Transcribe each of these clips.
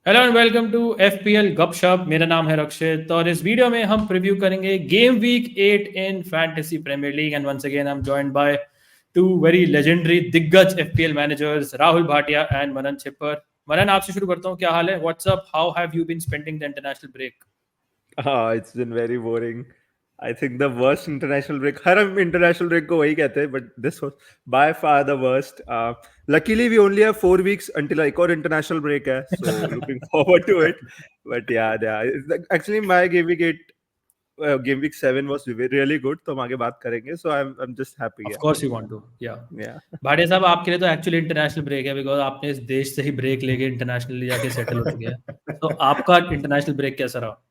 Hello and welcome to FPL गपशप। मेरा नाम है रक्षित और इस वीडियो में हम प्रीव्यू करेंगे game week 8 in Fantasy Premier League and once again I am joined by two very legendary दिग्गज FPL managers Rahul Bhatia and Manan Chhipar. Manan, आपसे शुरू करता हूँ। क्या हाल है? What's up? How have you been spending the international break? It's been very boring. I think the worst international break. हर हम international break को वही कहते हैं, but this was by far the worst. Luckily, we only have 4 weeks until एक और international break है, so looking forward to it. But yeah. Actually, my game week 7 was really good. तो हम आगे बात करेंगे. So I'm just happy. Of Yeah. Course you want to. या Yeah. Bhatia साहब, आपके लिए तो एक्चुअली इंटरनेशनल ब्रेक है बिकॉज आपने इस देश से ही ब्रेक लेके इंटरनेशनली जाके सेटल हो चुके हैं। तो आपका इंटरनेशनल ब्रेक कैसा रहा?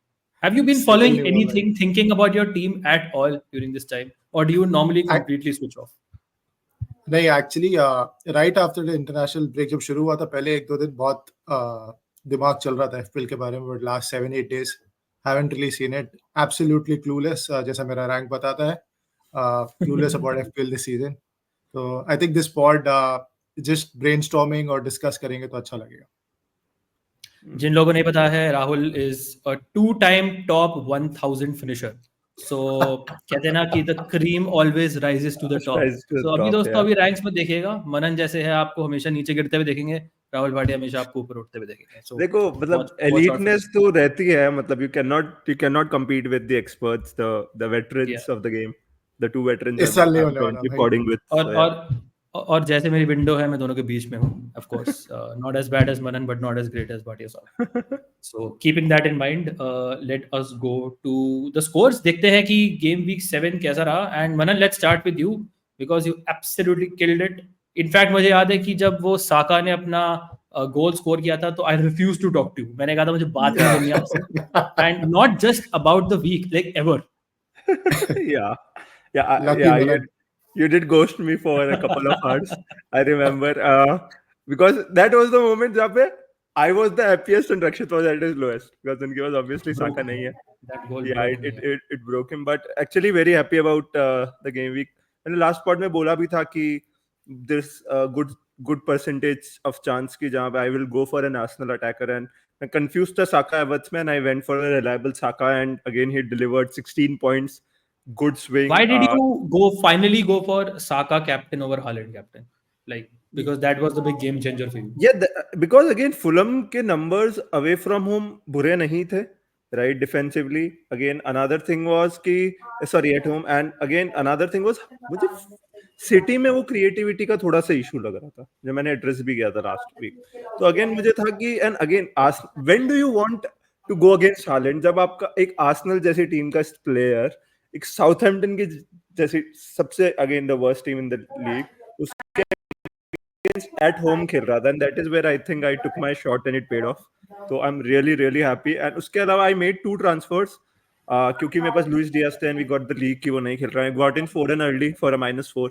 Have you been settle following नहीं हुआ भाई। anything, thinking about your team at all during this time, or do you normally completely switch off? नहीं, actually right after the international break जब शुरू हुआ था, पहले एक दो दिन बहुत दिमाग चल रहा था एफपीएल के बारे में, but last 7-8 days haven't really seen it. Absolutely clueless, जैसा मेरा रैंक बताता है, clueless about FPL this season. So I think this pod just brainstorming और डिस्कस करेंगे तो अच्छा लगेगा। जिन लोगों ने पता है, Rahul is a 2-time top 1000 finisher. So कहते हैं ना कि the cream always rises to the top. Rise to the So अभी top, दोस्तों, yeah. अभी रैंक्स में देखिएगा, मनन जैसे है आपको हमेशा नीचे गिरते हुए देखेंगे, राहुल भाटिया हमेशा आपको ऊपर उठते हुए देखेंगे। So देखो मतलब watch out for eliteness this. तो रहती है, मतलब you cannot compete with the experts, the veterans Yeah. of the game, the two veterans इस साल नहीं I'm होने वाला currently भाई। podding with. और So, yeah. और जैसे मेरी विंडो है, मैं दोनों के बीच में हूँ। Of course not as bad as Manan but not as great as Bhatia साहब। So keeping that in mind, let us go to the scores. देखते हैं कि गेम वीक 7 कैसा रहा। And Manan, let's start with you because you absolutely killed it. In fact मुझे याद है कि जब वो साका ने अपना गोल स्कोर किया था तो I refuse to talk to you. मैंने कहा था मुझे बात नहीं करनी आपसे, and not just about the week, like ever. yeah, yeah, Lucky yeah. Manan. You did ghost me for a couple of hours. I remember because that was the moment जहाँ पे I was the happiest and Rakshit was at his lowest because उनके पास obviously Saka नहीं है. That goal Yeah, broke me. it broke him, but actually very happy about the game week. मैंने last part में बोला भी था कि there's a good percentage of chance कि जहाँ पे I will go for an Arsenal attacker, and I confused the Saka Havertz में and I went for a reliable Saka, and again he delivered 16 points. Good swing. Why did you finally go for Saka captain over Haaland captain? Like, because that was the big game changer for you. Yeah, because again Fulham के numbers away from home बुरे नहीं थे, right? Defensively, again another thing was कि sorry at home, and again another thing was मुझे city में वो creativity का थोड़ा सा इशू लग रहा था, जो मैंने एड्रेस भी किया था लास्ट वीक। तो अगेन मुझे था कि and again when do you want to go against Haaland, जब आपका एक आर्सेनल जैसी टीम का प्लेयर एक साउथहैम्पटन की जैसी सबसे again the worst team in the league उसके at home खेल रहा था, and that is where I think I took my shot and it paid off. So I'm really happy. And उसके अलावा I made 2 transfers क्योंकि मेरे पास Luis Diaz थे and we got the league कि वो नहीं खेल रहा है. I got in Foden early for a -4,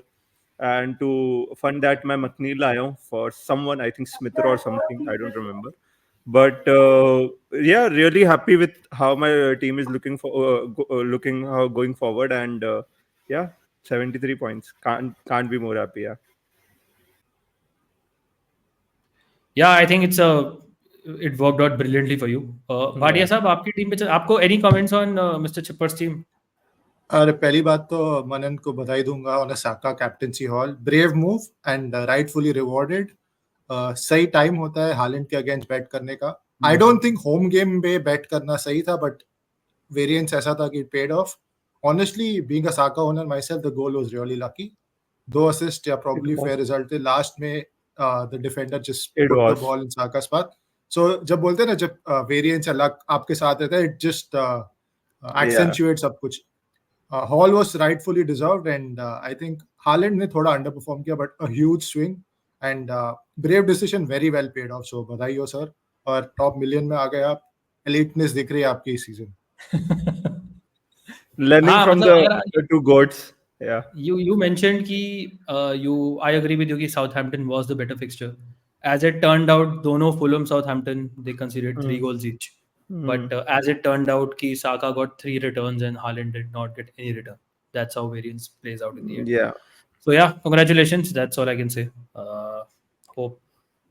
and to fund that मैं McNeil लाया हूँ for someone, I think Smith or something, I don't remember. But yeah, really happy with how my team is looking for going forward, and yeah, 73 points. Can't be more happy. Yeah. Yeah, I think it worked out brilliantly for you. Bhatia साहब, आपकी team पे आपको any comments on Mr. Chipper's team? अरे पहली बात तो मनन को बधाई दूंगा on Saka captaincy haul, brave move and rightfully rewarded. सही टाइम होता है हालैंड के अगेंस्ट बैट करने का। I don't think home game पे बैट करना सही था, बट वेरिएंस ऐसा था कि paid off. Honestly being a Saka owner myself, the goal was really lucky. 2 assist या प्रोबब्ली फेयर रिजल्ट थे। लास्ट में the defender just put the ball in Saka's path. सो जब बोलते हैं ना, जब वेरिएंस या लक आपके साथ रहता है, इट जस्ट एक्सेंचुएट सब कुछ। Haul was rightfully deserved, and I think Haaland ने थोड़ा अंडर परफॉर्म किया, but a huge swing and brave decision, very well paid off. So बधाई हो सर, और टॉप मिलियन में आ गए आप। एलिटनेस दिख रही है आपकी इस season. Learning from the 2 goats. Yeah. You mentioned कि I agree with you कि Southampton was the better fixture. As it turned out, दोनों Fulham Southampton they conceded 3 goals each. But as it turned out कि Saka got 3 returns and Haaland did not get any return. That's how variance plays out in the end. Yeah. So yeah, congratulations. That's all I can say. Hope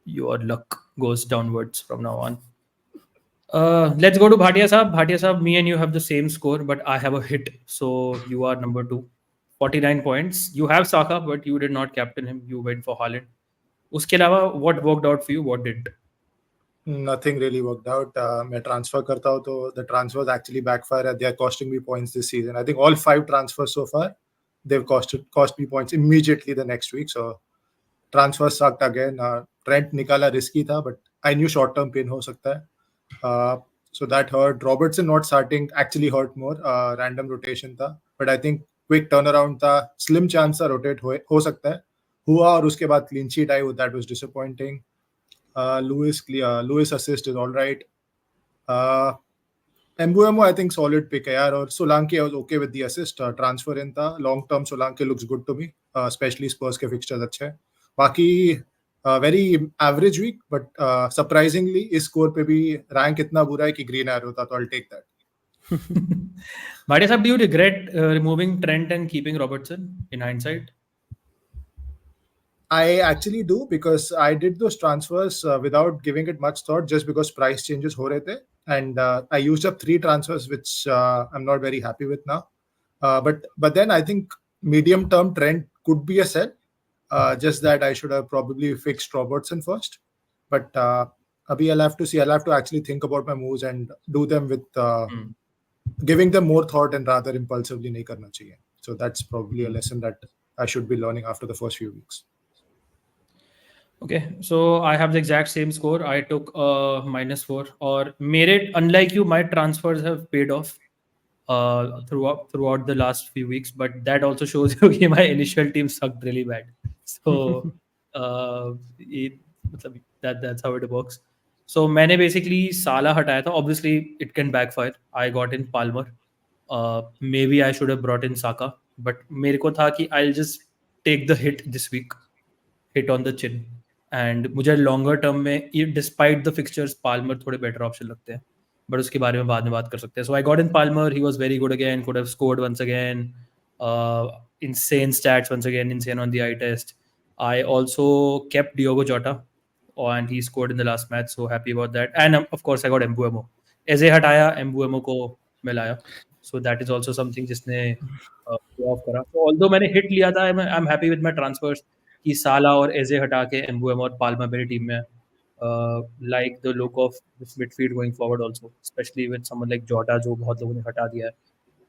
your luck goes downwards from now on. Let's go to Bhatia Saab. Bhatia Saab, me and you have the same score, but I have a hit. So you are number 2. 49 points. You have Saka, but you did not captain him. You went for Haaland. उसके अलावा what worked out for you? What didn't? Nothing really worked out. मैं transfer करता हूँ तो the transfers actually backfire. They are costing me points this season. I think all 5 transfers so far, they've cost me points immediately the next week. So transfer sucked again. Trent निकाला risky था, but I knew short term pain हो सकता है. So that hurt. Robertson not starting actually hurt more. Random rotation था, but I think quick turnaround था. Slim chance था rotate हो सकता है. हुआ और उसके बाद clean sheet I. That was disappointing. Lewis assist is all right. Mbuemo I think solid pick है यार, और Solanke I was okay with the assist. Transfer in था. Long term Solanke looks good to me. Especially Spurs के fixtures अच्छे हैं. बाकी very average week, but surprisingly इस score पे भी rank इतना बुरा है कि green arrow था, तो I'll take that. Bhatia Saab, do you regret removing Trent and keeping Robertson in hindsight? I actually do, because I did those transfers without giving it much thought, just because price changes हो रहे थे, and I used up 3 transfers which I'm not very happy with now. But then I think medium term trend could be a sell. Just that I should have probably fixed Robertson first. But abhi I'll have to see. I'll have to actually think about my moves and do them with giving them more thought and rather impulsively नहीं करना चाहिए. So that's probably a lesson that I should be learning after the first few weeks. Okay, so I have the exact same score. I took -4. और मेरे, unlike you, my transfers have paid off throughout the last few weeks. But that also shows you कि my initial team sucked really bad. So मतलब that's how it works. So मैंने basically Salah हटाया था. Obviously it can backfire. I got in Palmer. Maybe I should have brought in Saka. But मेरे को था कि I'll just take the hit this week. Hit on the chin. And मुझे longer term में despite the fixtures Palmer थोड़े better option लगते हैं, but उसके बारे में बाद में बात कर सकते हैं. So I got in Palmer. He was very good again, could have scored once again, insane stats once again, insane on the eye test. I also kept Diogo Jota and he scored in the last match, so happy about that. And of course I got Mbuemo. Eze हटाया, Mbuemo को मैं लाया, so that is also something जिसने of करा. So although मैंने hit लिया था, I'm happy with my transfers कि साला और एजे हटा के एम्बुएम और पाल्मा मेरी टीम में, like the look of this midfield going forward also, specially with someone like जोटा जो बहुत लोगों ने हटा दिया है.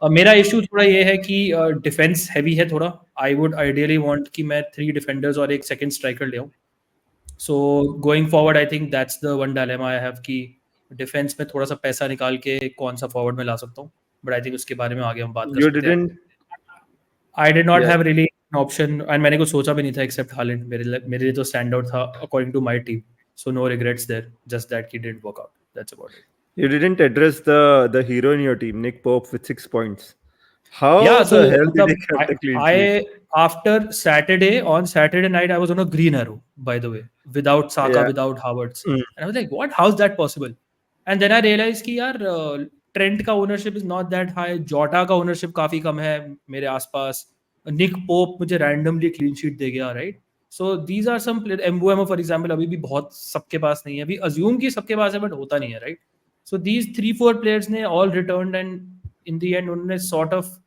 मेरा इशू थोड़ा ये है कि डिफेंस हैवी है थोड़ा. आई वुड आइडियली वांट कि मैं 3 डिफेंडर्स और एक सेकंड स्ट्राइकर ले आऊं. So going forward I think that's the one dilemma I have कि डिफेंस में थोड़ा सा पैसा निकाल के कौन सा फॉरवर्ड में ला सकता हूं, बट आई थिंक उसके बारे में आगे हम बात कर सकते हैं. I did not have really option, and मैंने कुछ सोचा भी नहीं था एक्सेप्ट हालैंड. मेरे लिए तो स्टैंड आउट था according to my team. So no regrets there, just that he didn't work out. That's about it. You didn't address the hero in your team, Nick Pope, with 6 points. How so the hell did he get the clean sheet? After on Saturday night, I was on a green arrow, by the way, without Saka, without Havertz. And I was like, what? How's that possible? And then I realized कि यार Trent का ownership is not that high, Jota का ownership काफी कम है मेरे आसपास, Nick Pope मुझे रैंडमली क्लीन शीट दे गया, right. So these are some player. Mbeumo for example अभी भी बहुत सबके पास नहीं है, अभी अज्यूम कि सबके पास है बट होता नहीं है, राइट. सो दीज 3-4 प्लेयर्स ने all returned, and in the end उन्होंने सॉर्ट ऑफ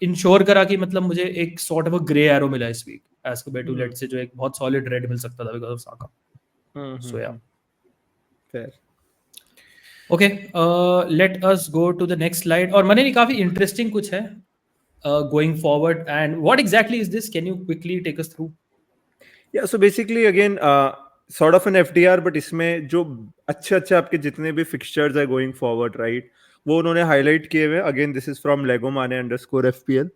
इंश्योर करा कि मतलब मुझे एक sort of a grey arrow मिला इस week as compare to let's say जो एक बहुत सॉलिड रेड मिल सकता था बिकॉज़ ऑफ साका. सो या fair. Okay, let us go to the next slide. और मने काफी इंटरेस्टिंग कुछ है going forward, and what exactly is this? Can you quickly take us through? Yeah, so basically again sort of an FDR, but इसमें जो अच्छे आपके जितने भी fixtures है going forward, right, वो उन्होंने highlight किए हुए. Again, this is from legomane_FPL,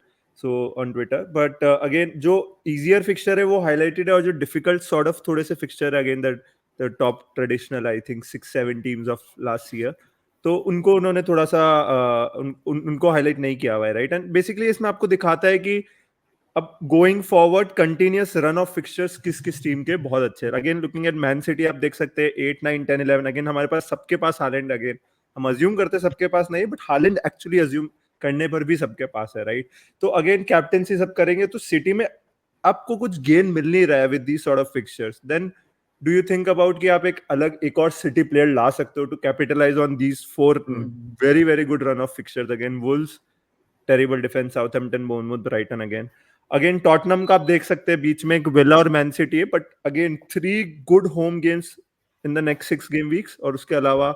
so on Twitter. But again, जो easier fixture है वो highlighted है, और जो difficult sort of थोड़े से fixture है, again the top traditional I think 6-7 teams of last year, तो उनको उन्होंने थोड़ा सा उनको हाईलाइट नहीं किया हुआ है, राइट. एंड बेसिकली इसमें आपको दिखाता है कि अब going forward continuous run of fixtures किस टीम के बहुत अच्छे हैं. Again looking at man city, आप देख सकते हैं 8, 9, 10, 11. अगेन हमारे पास सबके पास हालैंड. अगेन हम अज्यूम करते सबके पास नहीं, बट हालैंड एक्चुअली अज्यूम करने पर भी सबके पास है, राइट. तो अगेन कैप्टेंसी सब करेंगे तो सिटी में आपको कुछ गेन मिल नहीं रहा है with this sort of fixtures. Then do you think about कि आप एक और सिटी प्लेयर ला सकते हो to capitalise on these 4 very very good run of fixtures? Again Wolves, terrible defence, Southampton, Bournemouth, Brighton, again Tottenham का आप देख सकते हैं बीच में एक विला और मैन सिटी है, but again 3 good home games in the next 6 game weeks, और उसके अलावा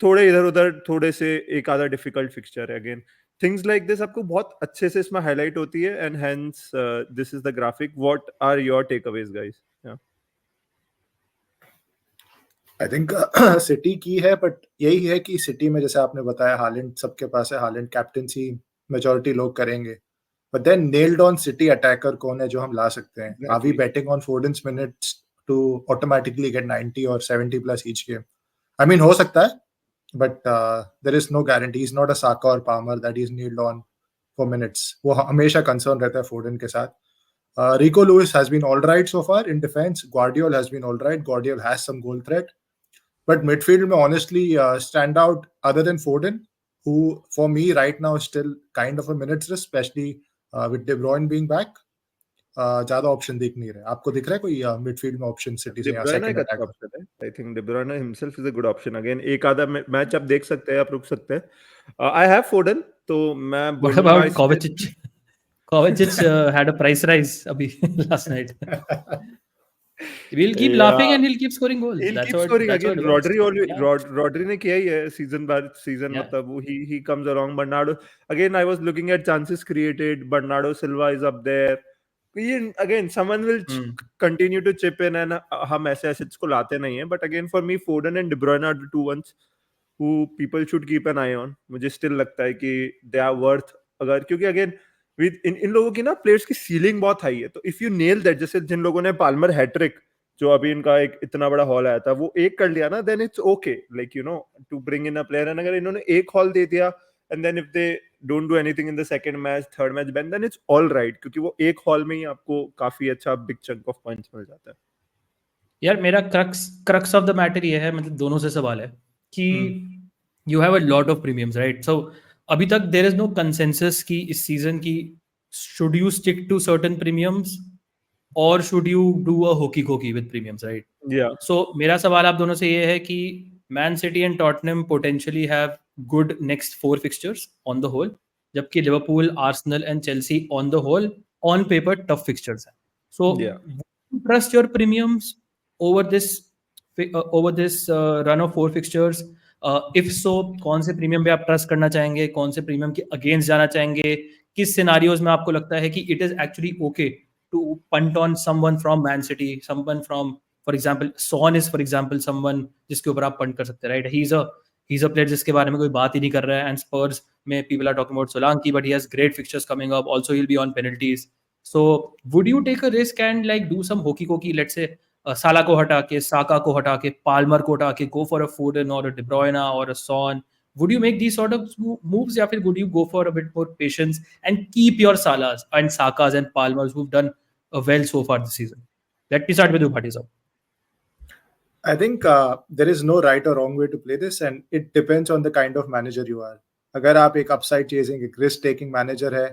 थोड़े इधर उधर थोड़े से एक आधा डिफिकल्ट फिक्सचर है। अगेन थिंग्स लाइक दिस आपको बहुत अच्छे से इसमें हाईलाइट होती है, and hence this is the graphic. What are your takeaways guys? I think city की है, बट यही है कि सिटी में जैसे आपने बताया हालैंड सबके पास है, हालैंड कैप्टेंसी मेजॉरिटी लोग करेंगे, but then nailed on City attacker कौन है जो हम ला सकते हैं? Are we betting on Foden's minutes to automatically get 90 और 70 plus each game? I mean हो सकता है, but there is no guarantee. Is not a Saka और Palmer that is nailed on for minutes. वो हमेशा कंसर्न रहता है फोर्डन के साथ। Rico Lewis has been all right so far in defense. Guardiola has been all right. Guardiola has some goal threat. But midfield में honestly stand out other than Foden, who for me right now is still kind of a minutes risk, especially with De Bruyne being back. ज़्यादा option दिख नहीं रहे। आपको दिख रहा है कोई मिडफील्ड में ऑप्शन सिटी से? De Bruyne एक अच्छा ऑप्शन है। I think De Bruyne himself is a good option. Again एक आधा मैच आप देख सकते हैं, आप रुक सकते हैं। आई हैव फोर्डन, तो मैं What about Kovacic? Kovacic had a price rise abhi last night. We'll keep laughing and he'll keep scoring goals. He'll That's keep what scoring. that's Again, what it works. Rodri ने किया ही है season बाद season, Yeah. मतलब वो he comes along. Bernardo, again I was looking at chances created. Bernardo Silva is up there. Again, someone will continue to chip in, and हम ऐसे assets को लाते नहीं हैं. But again, for me, Foden and De Bruyne are the two ones who people should keep an eye on. मुझे still लगता है कि they are worth, अगर क्योंकि again with इन लोगों की ना प्लेयर्स की सीलिंग बहुत हाई है, तो if you nail that, जैसे जिन लोगों ने पाल्मर हैट्रिक जो अभी इनका एक इतना बड़ा हॉल आया था वो एक कर लिया ना, then it's okay, like you know, to bring in a player. And अगर इन्होंने एक हॉल दे दिया and then if they don't do anything in the second match, third match, then it's all right, क्योंकि वो एक हॉल में ही आपको काफी अच्छा बिग चंक ऑफ पॉइंट्स मिल जाता है। यार मेरा क्रक्स ऑफ द मैटर ये है, मतलब दोनों से सवाल है कि you have a lot of premiums, right? So अभी तक देयर इज नो कंसेंसस कि इस सीजन की should you stick to certain premiums और should you do a hokey cokey with premiums, right? सो मेरा सवाल आप दोनों से ये है कि Man City and Tottenham potentially have good next 4 fixtures on the whole, जबकि Liverpool, Arsenal and Chelsea on the whole on paper tough fixtures हैं। So trust your premiums over this run of 4 fixtures? If so, कौन से premium पे आप trust करना चाहेंगे, कौन से प्रीमियम के अगेंस्ट जाना चाहेंगे? किस सिनारियोज में आपको लगता है कि it is actually okay to punt on someone from Man City, someone from, for example, Son is for example someone जिसके ऊपर आप punt कर सकते हैं, right? He's a player जिसके बारे में कोई बात ही नहीं कर रहा है, and Spurs में people are talking about Solanke, but he has great fixtures coming up. Also, he'll be on penalties. So, would you take a risk and like do some hokey cokey, let's say साला को हटा के, साका को हटा के, Palmer को हटा के, go for a Foden or a De Bruyne or a Son? Would you make these sort of moves, या फिर would you go for a bit more patience and keep your Salahs and Sakas and Palmers who've done well so far this season? Let me start with you, Bhatti sir. I think there is no right or wrong way to play this, and it depends on the kind of manager you are. अगर आप एक upside chasing, एक risk taking manager है,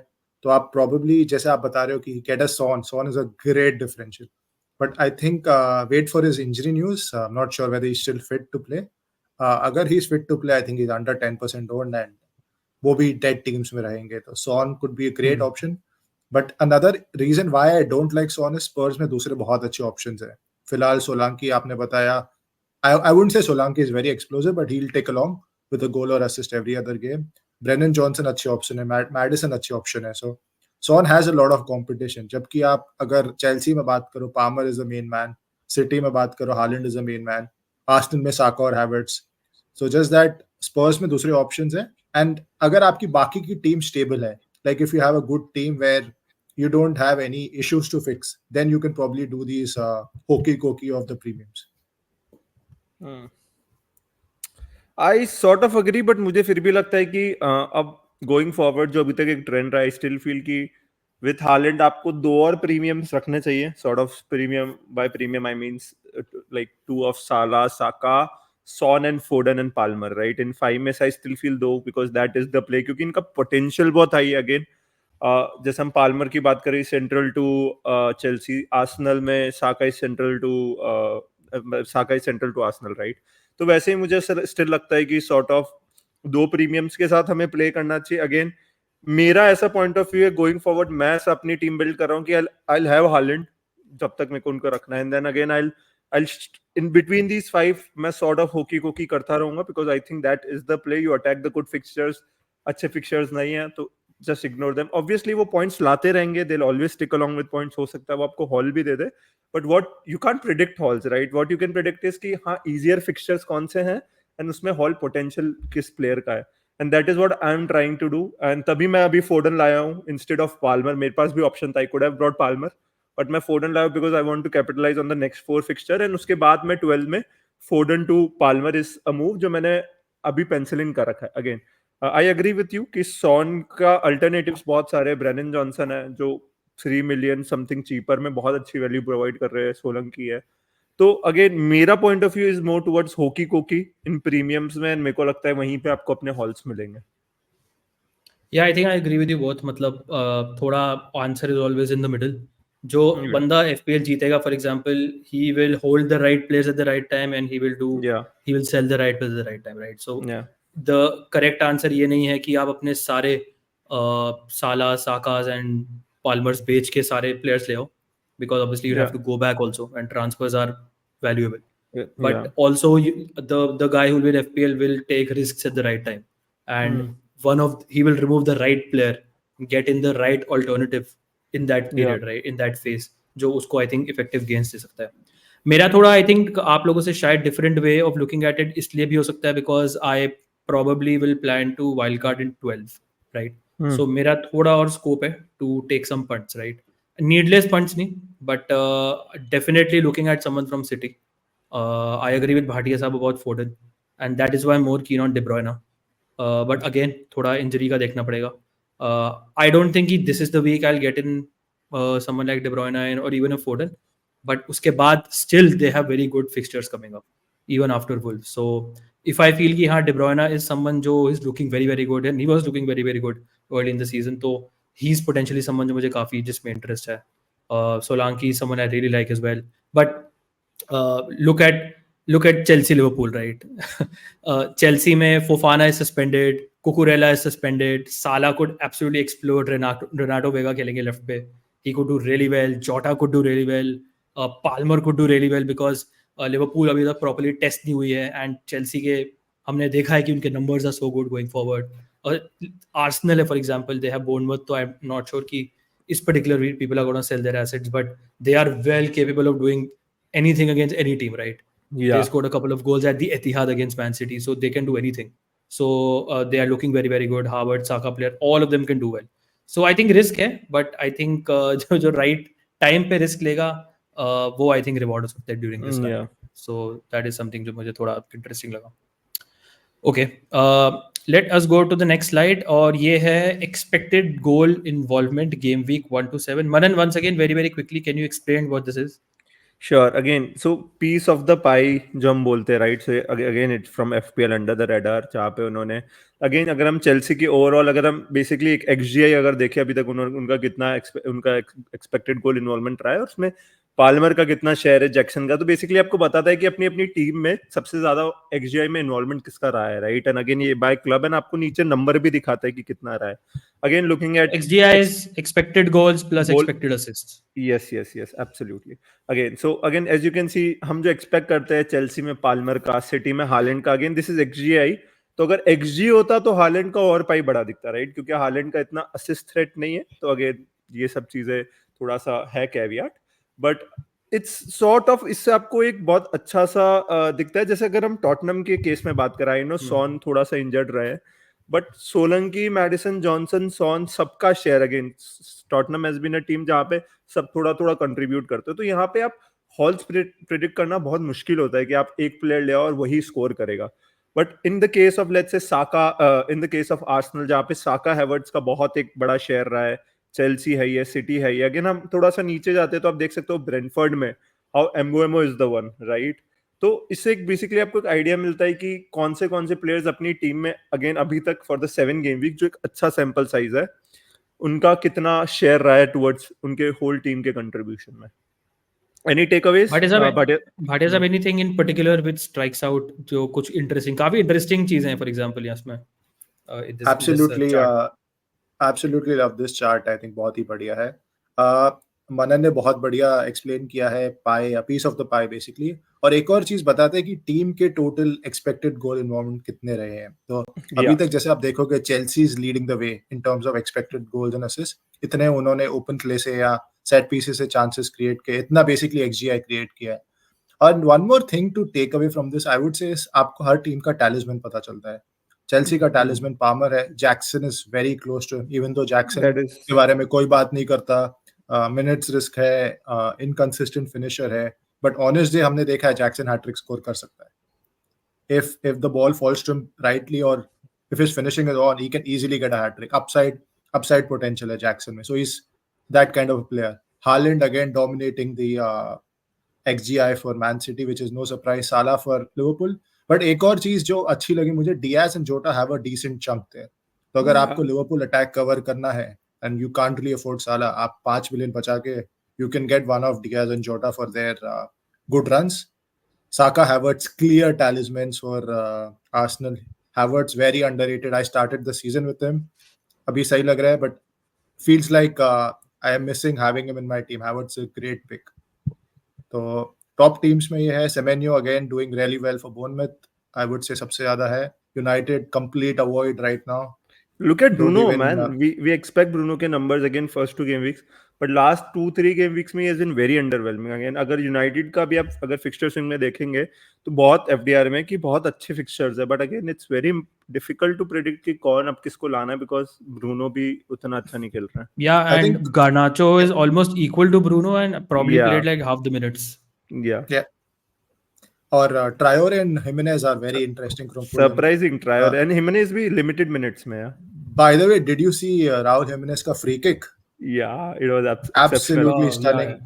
तो आप probably जैसे आप बता रहे हो कि get a Son is a great differential. But I think wait for his injury news. I'm not sure whether he's still fit to play. अगर he's fit to play, I think he's under 10% owned, and वो भी dead teams में रहेंगे, तो Son could be a great option. But another reason why I don't like Son is Spurs में दूसरे बहुत अच्छे options हैं. फिलहाल सोलांकी आपने बताया, I wouldn't say Solanke is very explosive, but he'll take along with a goal or assist every other game. Brennan Johnson अच्छे option है, Madison अच्छे option है. So Son has a lot of competition. जबकि आप अगर Chelsea में बात करो, Palmer is the main man. City में बात करो, Haaland is the main man. Arsenal में Saka और Havertz. So just that Spurs में दूसरे options हैं. And अगर आपकी बाकी की team stable है, like if you have a good team where you don't have any issues to fix, then you can probably do these hokey cokey of the premiums. I sort of agree, but मुझे फिर भी लगता है कि अब going forward जो अभी तक एक ट्रेंड रहा है, स्टिल फील कि विथ हालैंड आपको 2 और प्रीमियम्स रखने चाहिए. Sort of premium, by premium I means like 2 of Salah, Saka, Son and Foden and Palmer, right? In 5 में I still feel 2 because that is the play, क्योंकि इनका potential बहुत high है. Again जैसे हम पाल्मर की बात करें सेंट्रल टू चेल्सी, आर्सेनल में Saka is central to Arsenal, right? तो वैसे ही मुझे स्टिल लगता है कि सॉर्ट ऑफ दो प्रीमियम्स के साथ हमें प्ले करना चाहिए। अगेन मेरा ऐसा पॉइंट ऑफ व्यू है गोइंग फॉरवर्ड, मैं अपनी टीम बिल्ड कर रहा हूँ कि आई हैव हालैंड जब तक मेरे को उनको रखना है, and then again I in between these 5 मैं सॉर्ट ऑफ होकी कोकी करता रहूंगा, because I think that is the play. You attack the good fixtures, अच्छे फिक्सचर्स नहीं है तो जस्ट इग्नोर देम। ऑब्वियसली वो पॉइंट्स लाते रहेंगे, they will always stick along with points, हो सकता है वो आपको हॉल भी दे दे, but what you can't predict hauls, right? What you can predict is कि हाँ इजियर फिक्सचर्स कौन से हैं एंड उसमें हॉल पोटेंशियल किस प्लेयर का है, and that is what I am trying to do. And तभी मैं अभी फोर्डन लाया हूँ इंस्टेड ऑफ पाल्मर। मेरे पास भी ऑप्शन था, I could have brought Palmer, but मैं फोर्डन लाया because I want to capitalise on the next 4 fixture, and उसके बाद मैं 12 में Foden to Palmer is a move जो मैंने अभी पेंसिल इन कर रखा है। Again I agree with you कि सॉन का अल्टरनेटिव्स बहुत सारे, ब्रेनन जॉनसन है जो 3 मिलियन समथिंग चीपर में बहुत अच्छी वैल्यू प्रोवाइड कर रहे हैं, सोलंकी है। तो अगेन मेरा point of view is more towards hokey cokey in premiums में, मेरे को लगता है वहीं पे आपको अपने हॉल्स मिलेंगे। या I think I agree with you both. मतलब थोड़ा answer is always in the middle. जो बंदा एफपीएल जीतेगा, for example, he will hold the right players at the right time and he will sell the right players at the right time, right? So the correct answer ये नहीं है कि आप अपने सारे साला, साकाज एंड पाल्मर्स बेच के सारे प्लेयर्स ले आओ, because obviously you have to go back also and transfers are valuable. But also the guy who will win FPL will take risks at the right time, and he will remove the right player, get in the right alternative in that period, right, in that phase, जो उसको I think effective gains दे सकता है। मेरा थोड़ा I think आप लोगों से शायद different way of looking at it इसलिए भी हो सकता है because I probably will plan to wildcard in 12, right? So मेरा थोड़ा और scope है to take some punts, right? Needless punts नहीं, but definitely looking at someone from City. I agree with Bhatia साहब about Foden, and that is why I'm more keen on De Bruyne. But again, थोड़ा injury का देखना पड़ेगा. I don't think this is the week I'll get in someone like De Bruyne or even a Foden. But उसके बाद still they have very good fixtures coming up, even after Wolves. So if I feel कि हाँ De Bruyne is someone जो is looking very very good and he was looking very very good early in the season, तो he's potentially someone जो मुझे काफी जिसमें interest है. Solanke is someone I really like as well. But look at Chelsea Liverpool, right? Chelsea में Fofana is suspended, Cucurella is suspended, Salah could absolutely explode, Renato Vega खेलेंगे left पे, he could do really well, Jota could do really well, Palmer could do really well because Liverpool अभी तक properly test नहीं हुई है, and Chelsea के हमने देखा है कि उनके numbers are so good going forward. Arsenal है for example, they have Bournemouth, तो I'm not sure कि इस particular week people are going to sell their assets, but they are well capable of doing anything against any team, right? They scored a couple of goals at the Etihad against Man City, so they can do anything. So they are looking very very good. Harvard, Saka player, all of them can do well. So I think risk है, but I think जो right time पे risk लेगा, वो I think reward हो सकता है during this time. So that is something जो मुझे थोड़ा interesting लगा. Okay, let us go to the next slide. और ये है expected goal involvement game week 1 to 7. Manan, once again very very quickly, can you explain what this is? Sure. Again, so piece of the pie जो हम बोलते हैं, right? So again, it's from FPL under the radar, जहाँ पे उन्होंने again अगर हम Chelsea की ओवरऑल अगर हम बेसिकली एक XGI अगर देखें अभी तक उनका कितना उनका एक्सपेक्टेड गोल इन्वॉल्वमेंट रहा है और उसमें पाल्मर का कितना शेयर है, जैक्सन का, तो बेसिकली आपको बताता है कि अपनी अपनी टीम में सबसे ज्यादा XGI में इन्वॉल्वमेंट किसका रहा है, राइट? एंड अगेन ये बाय क्लब एंड आपको नीचे नंबर भी दिखाता है कि कितना रहा है. Again looking at XGI is expected goals plus expected assists. yes absolutely. Again as you can see हम जो एक्सपेक्ट करते हैं चेल्सी में पाल्मर का, सिटी में हालैंड का, अगेन दिस इज XGI. तो अगर XG होता तो हालैंड का और पाई बड़ा दिखता, राइट? क्योंकि हालैंड का इतना असिस्ट थ्रेट नहीं है. तो अगेन ये सब चीजें थोड़ा सा है caveat, but it's sort of इससे आपको एक बहुत अच्छा सा दिखता है. जैसे अगर हम टॉटनम के केस में बात कराएं, नो सॉन थोड़ा सा इंजर्ड रहे, but Solanke, Maddison, Johnson, Son सबका share, again Tottenham has been a team जहाँ पे सब थोड़ा थोड़ा कंट्रीब्यूट करते हो. तो यहाँ पे आप हॉल्स प्रेडिक्ट करना बहुत मुश्किल होता है कि आप एक प्लेयर ले आओ और वही स्कोर करेगा. But in the case of let's say Saka, in the case of Arsenal जहाँ पे साका हैवर्ट्स का बहुत एक बड़ा शेयर रहा है, चेल्सी है ये, सिटी है ये. अगेन हम थोड़ा सा नीचे जाते हैं तो आप देख सकते हो ब्रेंटफोर्ड में how Mbeumo is the one, right? तो इससे एक बेसिकली आपको एक आइडिया मिलता है कि कौन से प्लेयर्स अपनी टीम में, अगेन अभी तक फॉर द 7 गेम वीक जो एक अच्छा सैंपल साइज है, उनका कितना शेयर रहा है टुवर्ड्स उनके होल टीम के कंट्रीब्यूशन में. Any takeaways? भाटिया साहब anything in particular which strikes out, जो कुछ इंटरेस्टिंग, काफी इंटरेस्टिंग चीजें हैं फॉर एग्जांपल इसमें Absolutely love this chart. I think बहुत ही बढ़िया है. मनन ने बहुत बढ़िया एक्सप्लेन किया है pie, piece of the pie basically. और एक और चीज बताते हैं कि टीम के टोटल एक्सपेक्टेड गोल इन्वॉल्वमेंट कितने रहे हैं. तो अभी तक जैसे आप देखोगे Chelsea is leading the way in terms of expected goals and assist. इतने उन्होंने ओपन प्ले से या सेट पीसेस से चांसेस क्रिएट किए, इतना बेसिकली एक्सजीआई क्रिएट किया है. और one more thing to take away from this, I would say आपको हर टीम का टैलिस्मैन पता चलता है. चेल्सी का टैलिस्मैन पामर है. Jackson is very close to, even though Jackson के बारे में कोई बात नहीं करता. मिनट्स रिस्क है, इनकंसिस्टेंट फिनिशर है, बट ऑनेस्ट डे हमने देखा है जैक्सन हैट्रिक स्कोर कर सकता है. if the ball falls to him rightly or if his finishing is on, he can easily get a hat trick. Upside potential है Jackson में. So he's that kind of a player. Haaland again dominating the XGI for Man City, which is no surprise. Salah for Liverpool. But एक और चीज जो अच्छी लगी मुझे, Diaz and Jota have a decent chunk there. तो अगर आपको लिवरपूल अटैक कवर करना है and you can't really afford Salah, आप 5 मिलियन बचा के you can get one of Diaz and Jota for their good runs. Saka, Havertz, clear talismans for Arsenal. Havertz very underrated. I started the season with him. अभी सही लग रहा है, but feels like I am missing having him in my team. Havertz is a great pick. तो top teams में ये है. Semenyo again doing really well for Bournemouth. I would से सबसे ज्यादा है. United complete avoid right now. Look at Bruno, man. We expect Bruno के numbers again first 2 game weeks, but last 2-3 game weeks में he has been very underwhelming. Again, अगर United का भी आप अगर fixture swing में देखेंगे तो बहुत FDR में कि बहुत अच्छे fixtures है, but again it's very difficult to predict कि कौन अब किसको लाना है because Bruno भी उतना अच्छा नहीं खेल रहा है. Yeah, and Garnacho is almost equal to Bruno and probably played like half the minutes. Yeah. और Traore and Jimenez are very interesting from Fulham. Surprising Traore and Jimenez भी limited minutes में. By the way, did you see Raul Jimenez का free kick? Yeah, it was absolutely stunning. Yeah,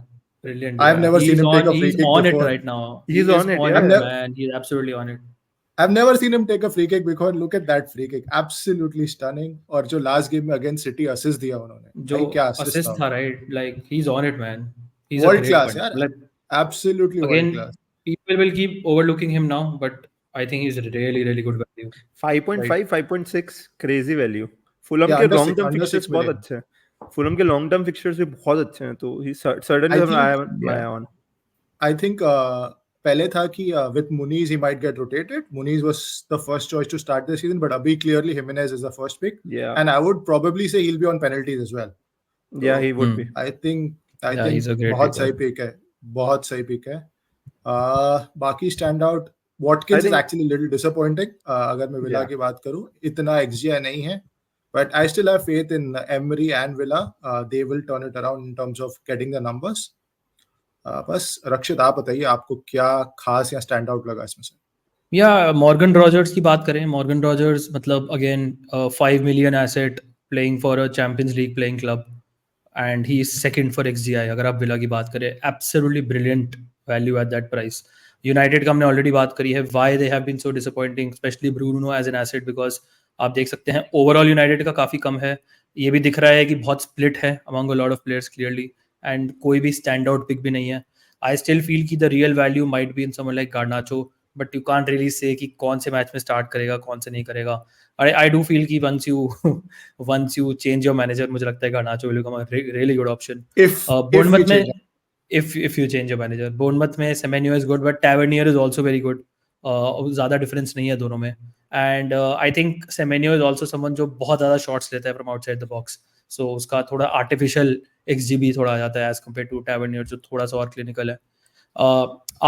brilliant. I've never seen him take a free kick before. He's on before. it right now. He's on it, man. He's absolutely on it. I've never seen him take a free kick before. Look at that free kick, absolutely stunning. और जो last game में against City assist दिया उन्होंने, जो क्या assist था, right? Like he's on it, man. He's world class, यार. Like, absolutely again, world class. People will keep overlooking him now, but I think he's really, really good value. 5.5, 5.6, crazy value. Fulham के long term fixtures बहुत अच्छे हैं. Fulham के long term fixtures भी बहुत अच्छे हैं. तो he certainly my on. I think पहले था कि with Muniz he might get rotated. Muniz was the first choice to start the season, but abhi clearly Jimenez is the first pick. Yeah. And I would probably say he'll be on penalties as well. Yeah, he would be. I think he's a great बहुत सही pick है. बहुत सही pick है. बाकी stand out Watkins is actually a little disappointing. अगर मैं villa की बात करूं, इतना XGI नहीं है, but I still have faith in Emery and Villa. They will turn it around in terms of getting the numbers. बस रक्षित आप बताइए आपको क्या खास या स्टैंड आउट लगा इसमें से? या मॉर्गन रॉजर्स की बात करें, मॉर्गन रॉजर्स मतलब again 5 million asset playing for a Champions League playing club and he is second for XGI. अगर आप विला की बात करें, absolutely brilliant value at that price. United का हमने ऑलरेडी बात करी है, why they have been so disappointing, especially Bruno as an asset, because आप देख सकते हैं ओवरऑल यूनाइटेड का काफी कम है. ये भी दिख रहा है कि बहुत स्प्लिट है among a lot of players clearly, and कोई भी स्टैंड आउट पिक भी नहीं है. आई स्टिल फील कि the real value might be in someone like Garnacho, but you can't really say कि कौन से मैच में स्टार्ट करेगा कौन से नहीं करेगा. आई डू फील कि once you change your manager, मुझे लगता है Garnacho will become a really good option. Bournemouth में if you change your manager, Bournemouth में Semenyo is good, but Tavernier is also very good. ज़्यादा difference नहीं है दोनों में. And I think Semenyo is also someone जो बहुत ज़्यादा शॉट्स लेता है from outside the box, so उसका थोड़ा आर्टिफिशियल XGB थोड़ा आ जाता है एज कम्पेयर टू टैवर्नियर जो थोड़ा सा और क्लिनिकल है.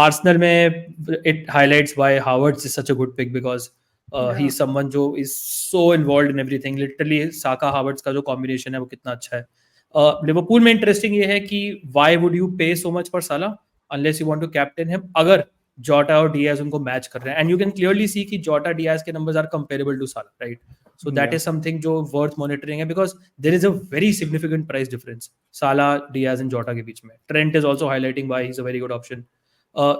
आर्सेनल में it highlights why Havertz is such a good pick, because he is someone जो is so involved in everything. Literally Saka Havertz का जो कॉम्बिनेशन है वो कितना अच्छा है. लिवरपूल में इंटरेस्टिंग ये है कि why would you pay so much for Salah unless you want to captain him, अगर जोटा और डियाज उनको मैच कर रहे हैं. And you can clearly see कि जोटा डियाज के numbers are comparable to Salah, right? So that is something जो worth monitoring है, because there is a very significant price difference Salah, Diaz and Jota के बीच में. Trent is also highlighting why he is a very good option.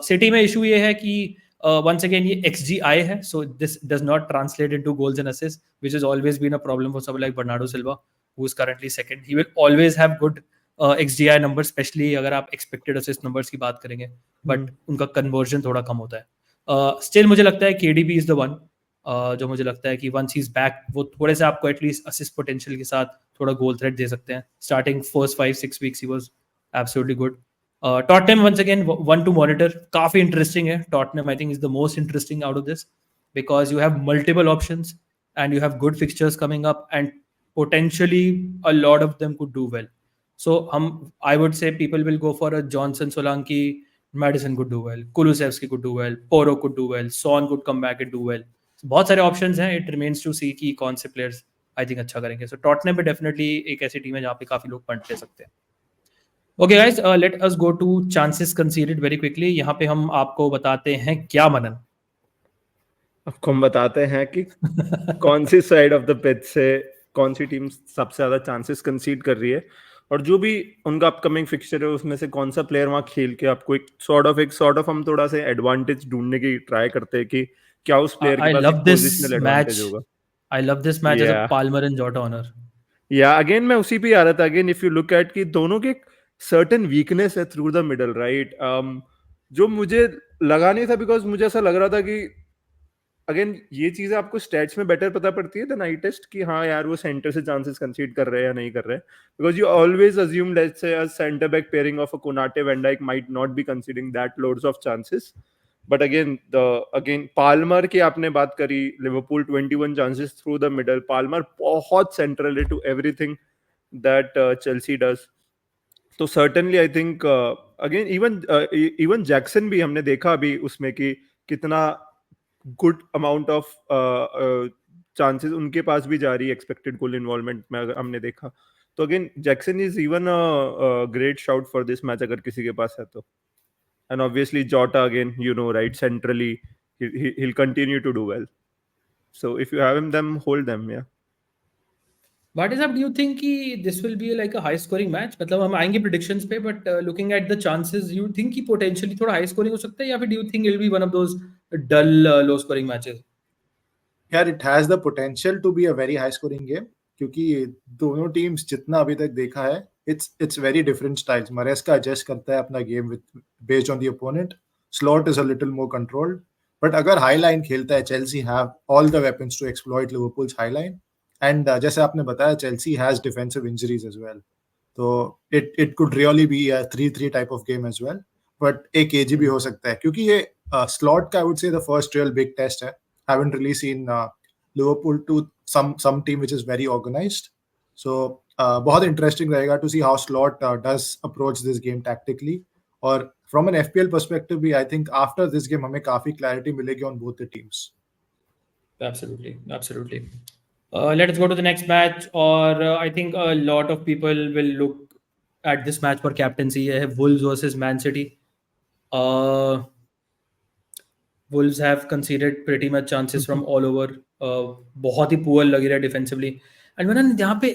City में issue ये है कि once again ये XGI है, so this does not translate into goals and assists, which has always been a problem for someone like Bernardo Silva. who is currently second. He will always have good XGI numbers, especially अगर आप expected assist numbers की बात करेंगे, but उनका conversion थोड़ा कम होता है. Still मुझे लगता है KDB is the one, जो मुझे लगता है कि once he's back वो थोड़े से आपको एटलीस्ट असिस्ट पोटेंशियल के साथ थोड़ा गोल थ्रेट दे सकते हैं. Starting first 5-6 weeks he was absolutely good. Tottenham once again one to monitor. काफी इंटरेस्टिंग है Tottenham. I think is the most interesting out of this because you have multiple options and you have good fixtures coming up and potentially a lot of them could do well. So I would say people will go for a Johnson, Solanke, Madison could do well, Kulusevski could do well, Poro could do well, Son could come back and do well. So, बहुत सारे options हैं. It remains to सी कि कौन से players I think अच्छा करेंगे. सो Tottenham पे definitely एक ऐसी टीम है जहाँ पे काफी लोग पॉइंट ले सकते हैं. Okay guys, late us go to chances considered very quickly. यहाँ पे हम आपको बताते हैं क्या मनन. आपको हम बताते हैं कि कौन सी साइड ऑफ द पिच से कौन सी टीम सबसे ज्यादा चांसेस कंसीड कर रही है और जो भी उनका अपकमिंग फिक्सचर है उसमें से कौन सा प्लेयर वहां खेल के आपको एक सॉर्ट ऑफ हम थोड़ा सा एडवांटेज ढूंढने की ट्राई करते हैं कि क्या उस प्लेयर के पास पोजीशनल एडवांटेज होगा. I love this match as a Palmer and Jota honor. Yeah, again मैं उसी पे आ रहा था. Again if you look at कि दोनों के एक certain weakness है through the middle, right? जो मुझे लगा नहीं था because मुझे ऐसा लग रहा था कि अगेन ये चीजें आपको स्टैट्स में बेटर पता पड़ती है देन आई टेस्ट कि हाँ यार वो सेंटर से चांसेस कंसीड कर रहे हैं या नहीं कर रहे हैं. Because you always assume let's say a centre back pairing of a Konate van Dijk might not be considering that loads of chances. But again Palmer की आपने बात करी. Liverpool 21 chances through the middle. Palmer बहुत central है to everything that Chelsea does. तो certainly I think again even Jackson भी हमने देखा अभी उसमें कि कितना गुड अमाउंट ऑफ चांसेस उनके पास भी जा रही है एक्सपेक्टेड गोल इन्वॉल्वमेंट में अगर हमने देखा. तो again Jackson is even a great shout for this match अगर किसी के पास है तो. एंड ऑब्वियसली जोटा again you know right centrally he'll continue to do well. So if you have them hold them. Yeah. What is up? Do you think कि this will be like a high scoring match? मतलब हम आएंगे predictions पे, but looking at the chances, you think कि potentially थोड़ा high scoring हो सकता है या फिर do you think it will be one of those dull low scoring matches? यार it has the potential to be a very high scoring game क्योंकि दोनों टीम्स जितना अभी तक देखा है it's very different styles. Maresca adjust करता है अपना game based on the opponent. Slot is a little more controlled. But अगर high line खेलता है Chelsea have all the weapons to exploit Liverpool's high line. And जैसे आपने बताया Chelsea has defensive injuries as well. So it could really be a 3-3 type of game as well. But एक KG भी हो सकता है क्योंकि ये slot का I would say the first real big test है. Haven't really seen Liverpool to some team which is very organized. So बहुत interesting रहेगा to see how Slot does approach this game tactically. और from an FPL perspective भी I think after this game हमें काफी clarity मिलेगी on both the teams. Absolutely. Let's go to the next match. Or I think a lot of people will look at this match for captaincy. है Wolves versus Man City. Wolves have conceded pretty much chances from all over. बहुत ही poor लग रहा है defensively. And when यहाँ पे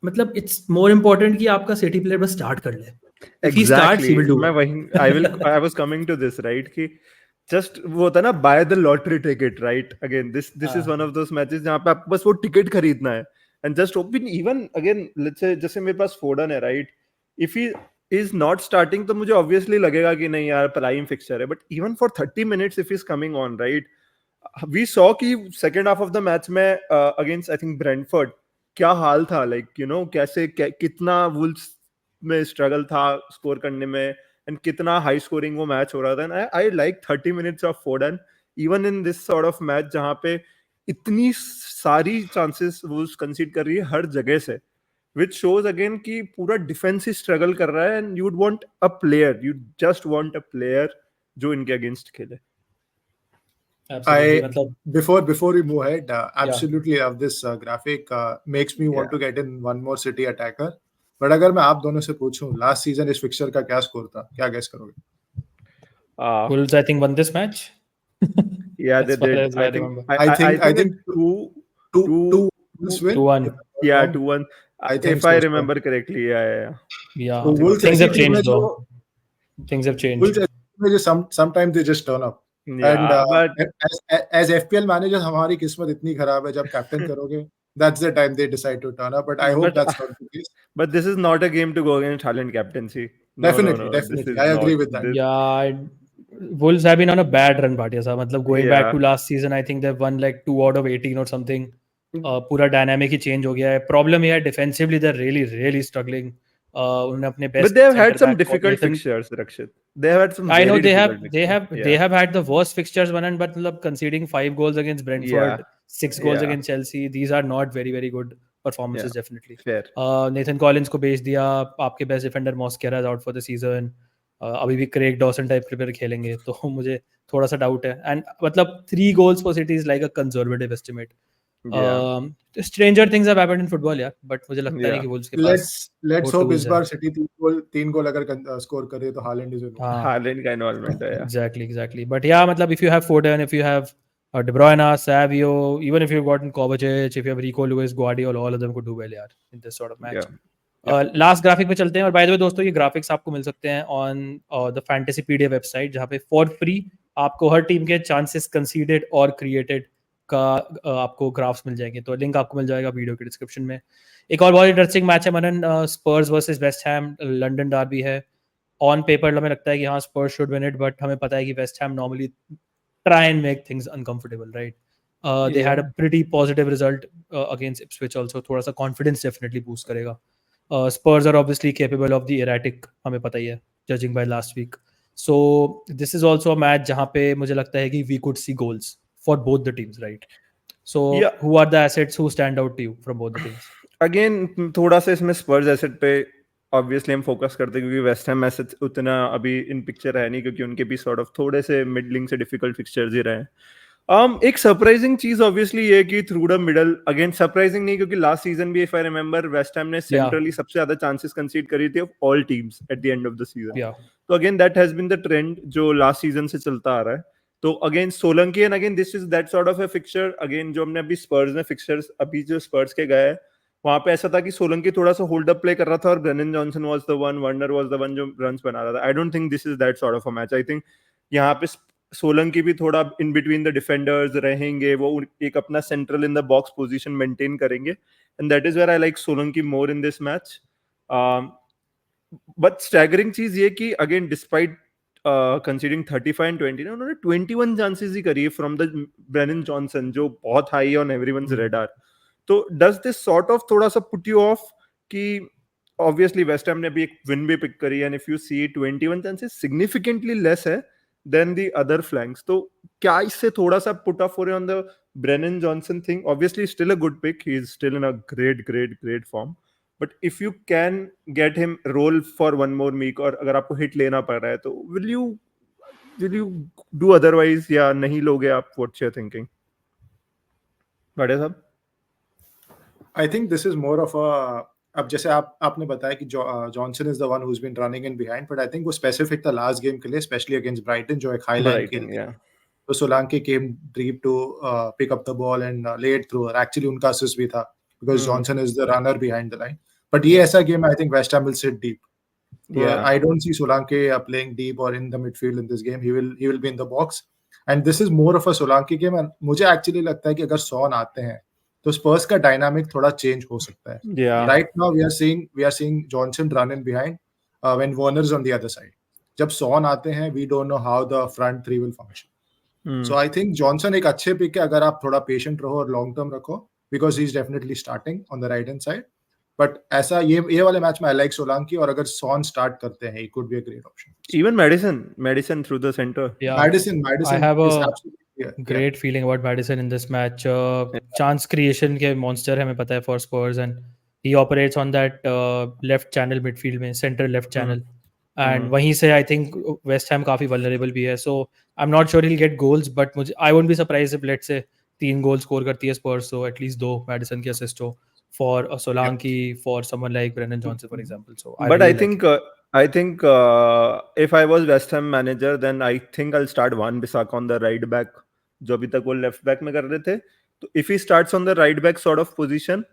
मतलब it's more important कि आपका City player बस start कर ले. If he starts, he will do it. I was coming to this, right? कि just वो होता है ना buy the lottery ticket, right? Again, this is one of those matches जहाँ पे आपको बस वो ticket खरीदना है. And just open even again, let's say जैसे मेरे पास Foden है, right? If he is not starting तो मुझे obviously लगेगा कि नहीं यार prime fixture है. But even for 30 minutes if he's coming on, right? We saw कि second half of the match में against I think Brentford क्या हाल था, like you know कैसे कितना Wolves में struggle था score करने में and कितना high scoring वो match हो रहा था. And I like 30 minutes of Foden even in this sort of match जहाँ पे इतनी सारी chances Wolves concede कर रही है हर जगह से, which shows again कि पूरा defense ही struggle कर रहा है and you would want a player, you just want a player जो इनके against खेले. Before we move ahead, absolutely love this graphic. Makes me want to get in one more City attacker. But अगर मैं आप दोनों से पूछूं last season इस फिक्सचर का क्या स्कोर था, क्या गेस करोगे? Wolves I think won this match. Yeah, they did. I think 2-1. Yeah, 2-1. If I remember correctly, yeah. So Wolves things have changed though. Things have changed. Wolves sometimes they just turn up. Yeah, and as FPL manager हमारी किस्मत इतनी खराब है जब captain करोगे that's the time they decide to turn up. But I hope But that's not the case. but this is not a game to go against Haaland captaincy. No, Definitely, This definitely. is I not. agree with that. This, Wolves have been on a bad run, Bhatia साहब. मतलब going back yeah. to last season, I think they've won like 2 out of 18 or something. पूरा dynamic ही change हो गया है. Problem ये है defensively they're really struggling. उन्होंने अपने But best they have had center some back difficult Nathan. fixtures, Rakshit. They have had some I know very they have difficult they have fixtures. they Yeah. have had the worst fixtures, Manan, but मतलब conceding 5 goals against Brentford, Yeah. 6 goals Yeah. against Chelsea. These are not very good performances, Yeah. definitely. Fair. Nathan Collins को बेच दिया. आपके best defender Mosquera is out for the season. अभी भी Craig Dawson type prepare खेलेंगे तो मुझे थोड़ा सा डाउट है. एंड मतलब 3 goals for City is like a conservative estimate. Yeah. Stranger things have happened in football यार, but मुझे लगता नहीं Yeah. कि Wolves के पास Let's वो hope tools इस है. बार सिटी 3 गोल अगर स्कोर करे तो हालैंड इज इन. हाँ. Haaland का involvement है. Yeah. Exactly. But yeah, मतलब if you have Foden, if you have De Bruyne, Savio, even if you've gotten Kovacic, if you have Rico Lewis, Guardiola, all of them could do well यार in this sort of match. Yeah. Last graphic पे चलते हैं. और by the way दोस्तों, ये graphics आपको मिल सकते हैं ऑन द फैंटेसीपीडिया वेबसाइट, जहाँ पे फॉर फ्री आपको हर टीम के चांसेस कंसीडर्ड और क्रिएटेड का आपको ग्राफ्स मिल जाएंगे. तो लिंक आपको मिल जाएगा वीडियो के डिस्क्रिप्शन में. एक और बहुत इंटरेस्टिंग मैच है Manan, Spurs versus West Ham, London derby है. ऑन पेपर हमें लगता है कि हाँ Spurs should win it, but हमें पता है कि West Ham normally try and make things uncomfortable, right? They had a pretty positive result against Ipswich also. थोड़ा सा कॉन्फिडेंस डेफिनेटली बूस्ट करेगा. Spurs are obviously capable of the erratic, हमें पता ही है, judging by last week. So this is also a match जहाँ पे मुझे लगता है कि we could see goals for both the teams, right? So Yeah. who are the assets who stand out to you from both the teams? Again, थोड़ा सा इसमें Spurs asset पे obviously हम फोकस करते हैं, क्योंकि West Ham assets उतना अभी इन पिक्चर है नहीं, क्योंकि उनके भी sort of थोड़े से मिडलिंग से डिफिकल्ट फिक्चर्स ही रहे हैं. एक सरप्राइजिंग चीज ऑब्वियसली ये कि through the middle, again surprising नहीं क्योंकि लास्ट सीजन भी if I remember West Ham ने सेंट्रली सबसे ज्यादा चांसेस कंसीड करी थी of all teams at the end of the season. तो again that has been the trend जो लास्ट सीजन से चलता आ रहा है. तो again Solanke and again this is that sort of a fixture. Again जो हमने अभी स्पर्स में फिक्चर्स अभी जो स्पर्स के गए वहां पे ऐसा था कि सोलंकी थोड़ा सा होल्ड अप प्ले कर रहा था और Brennan Johnson was the one, Werner was the one जो रन्स बना रहा था. आई don't think this is that sort of a match. I think यहाँ पे सोलंकी भी थोड़ा इन बिटवीन द डिफेंडर्स रहेंगे, वो एक अपना central in the box position maintain करेंगे, and that is where I like Solanke more in this match. But staggering चीज ये कि अगेन डिस्पाइट कंसीडरिंग 35 एंड 20 उन्होंने 21 चांसेस ही करी फ्रॉम द ब्रेनन जॉनसन, जो बहुत हाई है ऑन एवरीवनस रेडार. तो डज दिस सॉर्ट ऑफ थोड़ा सा पुट यू ऑफ कि ऑब्वियसली वेस्ट हैम ने भी एक विन भी पिक करी, and if you see 21 chances significantly less है than the other flanks. तो क्या इससे थोड़ा सा put off हो रहे on the Brennan Johnson thing? Obviously still a good pick. He is still in a great form. But if you can get him roll for one more week, और अगर आपको hit लेना पड़ रहा है तो will you do otherwise या नहीं लोगे आप? What's your thinking? बड़े साहब? I think this is more of a, अब जैसे आपने बताया कि Johnson is the one who has been running in behind, but I think वो स्पेसिफिक था लास्ट गेम के लिए, स्पेशली अगेंस्ट ब्राइटन जो एक हाई लाइन खेल थी. तो Solanke came deep to pick up the ball and lay it through. Actually उनका असिस्ट भी था because Johnson is the runner behind the line. But ये ऐसा game I think West Ham will sit deep. I don't see Solanke playing deep और in the midfield in this game. He will be in the box and this is more of a Solanke game. And मुझे actually लगता है कि अगर sworn आते हैं तो स्पर्स का डायनामिक थोड़ा चेंज हो सकता है. Right now we are seeing Johnson run in behind when Werner is on the other side. जब सॉन आते हैं we don't know how the front three will function. So I think Johnson एक अच्छे pick है अगर आप थोड़ा patient रहो और लॉन्ग टर्म रखो, because he is definitely starting on the right hand side. But ऐसा ये वाले मैच में आई लाइक सोलांकी, और अगर सॉन स्टार्ट करते हैं, it could be a great option. Even Maddison through the centre. Madison I have is a absolutely great feeling about Madison in this match. Chance creation के monster है, हमें पता है for Spurs, and he operates on that left channel midfield में, center left channel, and वहीं से I think West Ham काफी vulnerable भी है. So I'm not sure he'll get goals, but I won't be surprised if let's say 3 goals score करती है Spurs, so at least 2 Madison की assist हो for Solanke, for someone like Brennan Johnson for example. So but I think if I was West Ham manager, then I think I'll start Wan-Bissaka on the right back, जो अभी तक वो left back में कर रहे थे. तो if he starts on the right back sort of position,